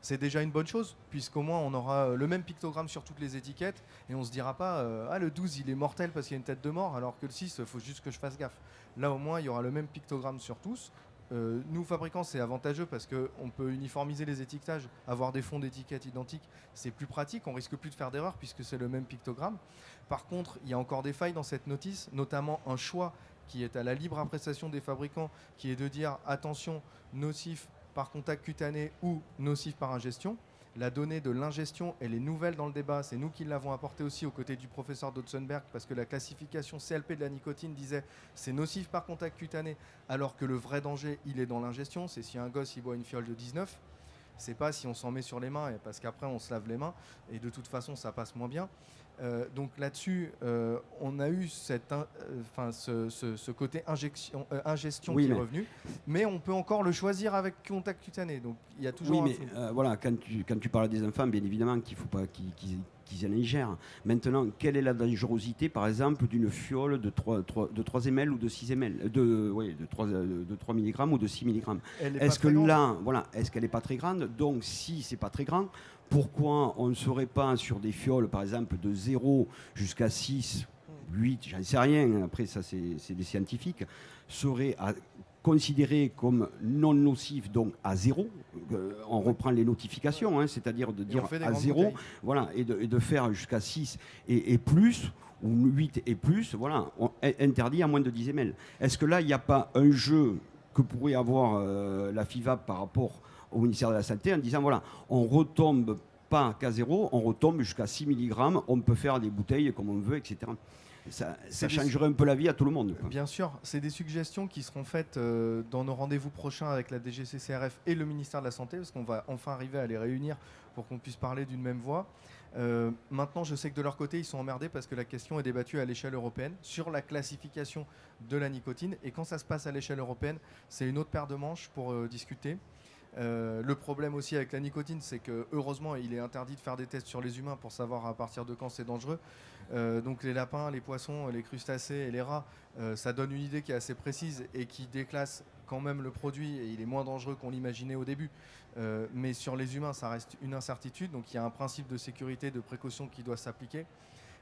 C'est déjà une bonne chose, puisqu'au moins on aura le même pictogramme sur toutes les étiquettes, et on ne se dira pas le 12 il est mortel parce qu'il y a une tête de mort, alors que le 6 il faut juste que je fasse gaffe. Là au moins il y aura le même pictogramme sur tous. Nous, fabricants, c'est avantageux parce qu'on peut uniformiser les étiquetages, avoir des fonds d'étiquettes identiques, c'est plus pratique, on risque plus de faire d'erreurs puisque c'est le même pictogramme. Par contre, il y a encore des failles dans cette notice, notamment un choix qui est à la libre appréciation des fabricants, qui est de dire attention, nocif par contact cutané ou nocif par ingestion. La donnée de l'ingestion, elle est nouvelle dans le débat. C'est nous qui l'avons apportée aussi aux côtés du professeur Dotzenberg, parce que la classification CLP de la nicotine disait c'est nocif par contact cutané, alors que le vrai danger, il est dans l'ingestion. C'est si un gosse il boit une fiole de 19, c'est pas si on s'en met sur les mains, parce qu'après on se lave les mains, et de toute façon ça passe moins bien. Donc là-dessus, on a eu ce côté ingestion qui est revenu, mais on peut encore le choisir avec contact cutané. Donc il y a toujours. Oui, mais voilà, quand tu parles des enfants, bien évidemment qu'il ne faut pas qu'ils en ingèrent. Maintenant, quelle est la dangerosité, par exemple, d'une fiole de 3 ml ou de 6 ml, de 3 mg ou de 6 mg? Est-ce que là, voilà, est-ce qu'elle n'est pas très grande? Donc, si c'est pas très grand, pourquoi on ne serait pas sur des fioles, par exemple, de 0 jusqu'à 6, 8, j'en sais rien, après ça c'est des scientifiques, serait considéré comme non nocif, donc à 0, on reprend les notifications, hein, c'est-à-dire de dire à 0, voilà, et de faire jusqu'à 6 et plus, ou 8 et plus, voilà, interdit à moins de 10 ml. Est-ce que là, il n'y a pas un jeu que pourrait avoir la FIVAP par rapport au ministère de la Santé en disant, voilà, on retombe pas qu'à 0, on retombe jusqu'à 6 mg, on peut faire des bouteilles comme on veut, etc. Ça changerait un peu la vie à tout le monde, quoi. Bien sûr, c'est des suggestions qui seront faites dans nos rendez-vous prochains avec la DGCCRF et le ministère de la Santé, parce qu'on va enfin arriver à les réunir pour qu'on puisse parler d'une même voix. Maintenant, je sais que de leur côté, ils sont emmerdés parce que la question est débattue à l'échelle européenne sur la classification de la nicotine. Et quand ça se passe à l'échelle européenne, c'est une autre paire de manches pour discuter. Le problème aussi avec la nicotine, c'est que heureusement il est interdit de faire des tests sur les humains pour savoir à partir de quand c'est dangereux. Donc les lapins, les poissons, les crustacés et les rats, ça donne une idée qui est assez précise et qui déclasse quand même le produit, et il est moins dangereux qu'on l'imaginait au début. Mais sur les humains, ça reste une incertitude, donc il y a un principe de sécurité, de précaution qui doit s'appliquer.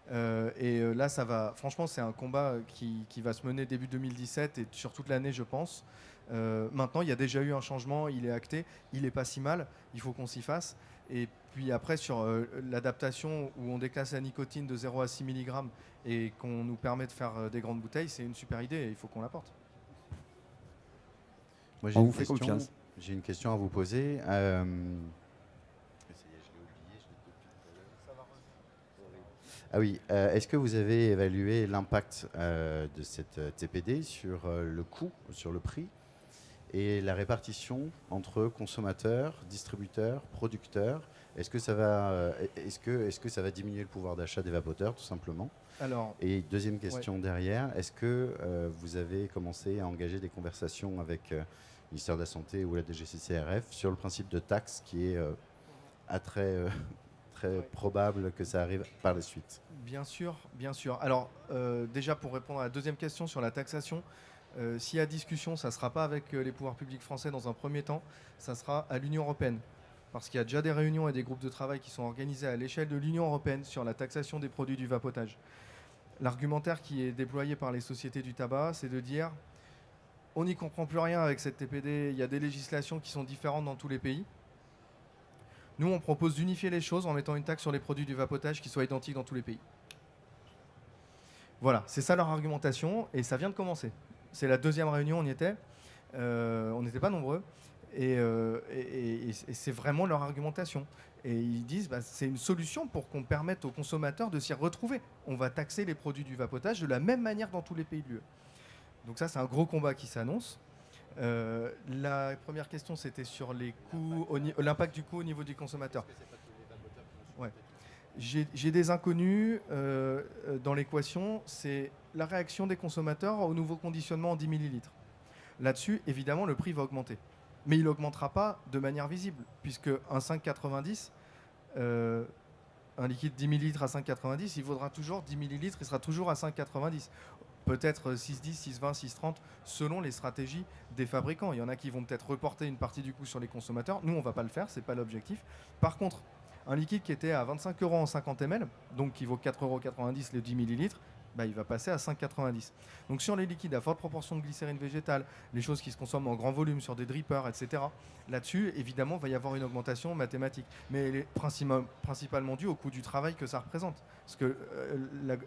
Là, ça va. Franchement, c'est un combat qui va se mener début 2017 et sur toute l'année, je pense. Maintenant, il y a déjà eu un changement, il est acté, il n'est pas si mal, il faut qu'on s'y fasse. Et puis après, sur l'adaptation où on déclasse la nicotine de 0 à 6 mg et qu'on nous permet de faire des grandes bouteilles, c'est une super idée et il faut qu'on l'apporte. Moi, On vous fait confiance. J'ai une question à vous poser. Ah oui, est-ce que vous avez évalué l'impact de cette TPD sur le coût, sur le prix et la répartition entre consommateurs, distributeurs, producteurs? Est-ce que ça va diminuer le pouvoir d'achat des vapoteurs, tout simplement? Alors, et deuxième question derrière, est-ce que vous avez commencé à engager des conversations avec le ministère de la Santé ou la DGCCRF sur le principe de taxe qui est très probable que ça arrive par la suite? Bien sûr, bien sûr. Alors, déjà pour répondre à la deuxième question sur la taxation, s'il y a discussion, ça ne sera pas avec les pouvoirs publics français dans un premier temps, ça sera à l'Union européenne. Parce qu'il y a déjà des réunions et des groupes de travail qui sont organisés à l'échelle de l'Union européenne sur la taxation des produits du vapotage. L'argumentaire qui est déployé par les sociétés du tabac, c'est de dire on n'y comprend plus rien avec cette TPD, il y a des législations qui sont différentes dans tous les pays. Nous, on propose d'unifier les choses en mettant une taxe sur les produits du vapotage qui soit identique dans tous les pays. Voilà, c'est ça leur argumentation et ça vient de commencer. C'est la deuxième réunion, on y était. On n'était pas nombreux. Et c'est vraiment leur argumentation. Et ils disent c'est une solution pour qu'on permette aux consommateurs de s'y retrouver. On va taxer les produits du vapotage de la même manière dans tous les pays de l'UE. Donc ça, c'est un gros combat qui s'annonce. La première question, c'était sur les coûts, l'impact du coût au niveau du consommateur. Ouais. J'ai des inconnus dans l'équation, c'est la réaction des consommateurs au nouveau conditionnement en 10 ml. Là-dessus, évidemment, le prix va augmenter. Mais il n'augmentera pas de manière visible, puisque un 5,90, un liquide 10 ml à 5,90, il vaudra toujours 10 ml, il sera toujours à 5,90. Peut-être 6,10, 6,20, 6,30, selon les stratégies des fabricants. Il y en a qui vont peut-être reporter une partie du coût sur les consommateurs. Nous, on ne va pas le faire, ce n'est pas l'objectif. Par contre, un liquide qui était à 25 € en 50 ml, donc qui vaut 4,90 € les 10 ml, il va passer à 5,90. Donc sur les liquides à forte proportion de glycérine végétale, les choses qui se consomment en grand volume sur des drippers, etc., là-dessus, évidemment, il va y avoir une augmentation mathématique. Mais elle est principalement due au coût du travail que ça représente. Parce que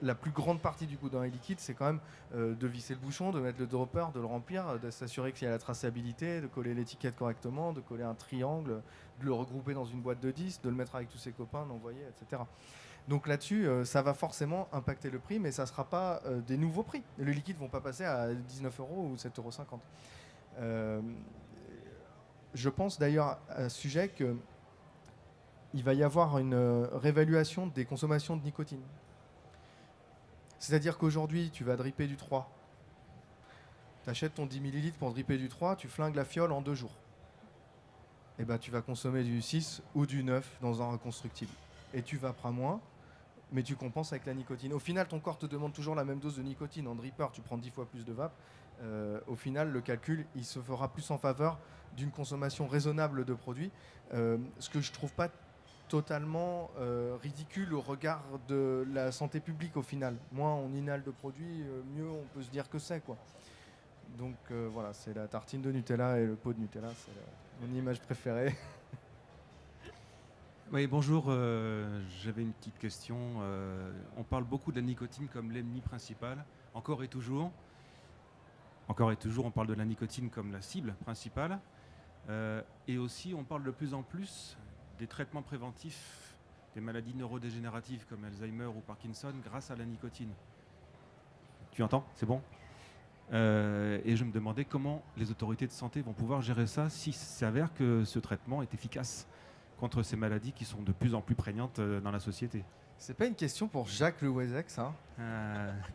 la plus grande partie du coût d'un liquide, c'est quand même de visser le bouchon, de mettre le dropper, de le remplir, de s'assurer qu'il y a la traçabilité, de coller l'étiquette correctement, de coller un triangle, de le regrouper dans une boîte de 10, de le mettre avec tous ses copains, d'envoyer, etc. Donc là-dessus, ça va forcément impacter le prix, mais ça ne sera pas des nouveaux prix. Les liquides ne vont pas passer à 19 € ou 7,50 €. Je pense d'ailleurs à ce sujet qu'il va y avoir une réévaluation des consommations de nicotine. C'est-à-dire qu'aujourd'hui, tu vas dripper du 3. Tu achètes ton 10 ml pour dripper du 3, tu flingues la fiole en 2 jours. Et tu vas consommer du 6 ou du 9 dans un reconstructible. Et tu vaperas moins, mais tu compenses avec la nicotine. Au final, ton corps te demande toujours la même dose de nicotine. En dripper, tu prends 10 fois plus de vape. Au final, le calcul, il se fera plus en faveur d'une consommation raisonnable de produits. Ce que je ne trouve pas totalement ridicule au regard de la santé publique au final. Moins on inhale de produits, mieux on peut se dire que c'est, quoi. Donc voilà, c'est la tartine de Nutella et le pot de Nutella, c'est mon image préférée. Oui, bonjour. J'avais une petite question. On parle beaucoup de la nicotine comme l'ennemi principal, encore et toujours. Encore et toujours, on parle de la nicotine comme la cible principale. Et aussi, on parle de plus en plus des traitements préventifs des maladies neurodégénératives comme Alzheimer ou Parkinson grâce à la nicotine. Tu entends? C'est bon? Et je me demandais comment les autorités de santé vont pouvoir gérer ça s'il s'avère que ce traitement est efficace contre ces maladies qui sont de plus en plus prégnantes dans la société. C'est pas une question pour Jacques Le Wezec, ça?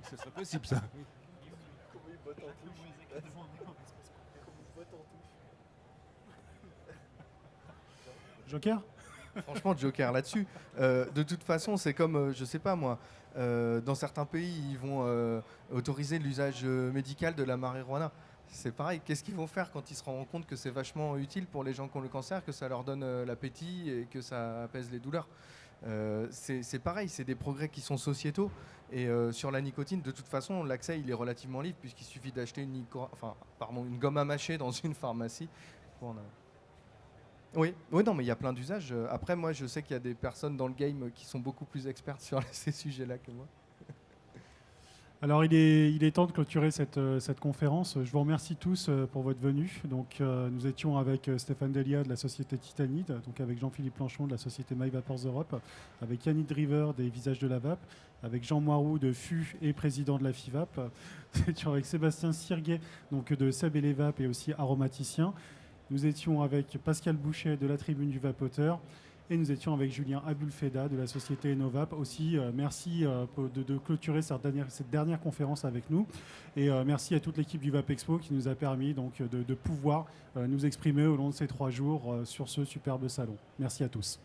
Ce serait possible, ça. Joker? Franchement, Joker là-dessus. De toute façon, c'est comme, je sais pas moi, dans certains pays, ils vont autoriser l'usage médical de la marijuana. C'est pareil, qu'est-ce qu'ils vont faire quand ils se rendront compte que c'est vachement utile pour les gens qui ont le cancer, que ça leur donne l'appétit et que ça apaise les douleurs? C'est pareil, c'est des progrès qui sont sociétaux. Et sur la nicotine, de toute façon, l'accès il est relativement libre puisqu'il suffit d'acheter une gomme à mâcher dans une pharmacie. Bon, oui, non, mais il y a plein d'usages. Après, moi, je sais qu'il y a des personnes dans le game qui sont beaucoup plus expertes sur ces sujets-là que moi. Alors il est temps de clôturer cette conférence. Je vous remercie tous pour votre venue. Donc, nous étions avec Stéphane Delia de la société Titanide, donc avec Jean-Philippe Planchon de la société My Vapors Europe, avec Yannick Driver des Visages de la Vape, avec Jean Moiroux de FU et président de la FIVAP. Nous étions avec Sébastien Sirguet donc de Seb et les Vapes et aussi aromaticien. Nous étions avec Pascal Boucher de la Tribune du Vapoteur. Et nous étions avec Julien Abulfeda de la société Enovap. Aussi, merci de clôturer cette dernière conférence avec nous. Et merci à toute l'équipe du Vapexpo qui nous a permis donc, de pouvoir nous exprimer au long de ces 3 jours sur ce superbe salon. Merci à tous.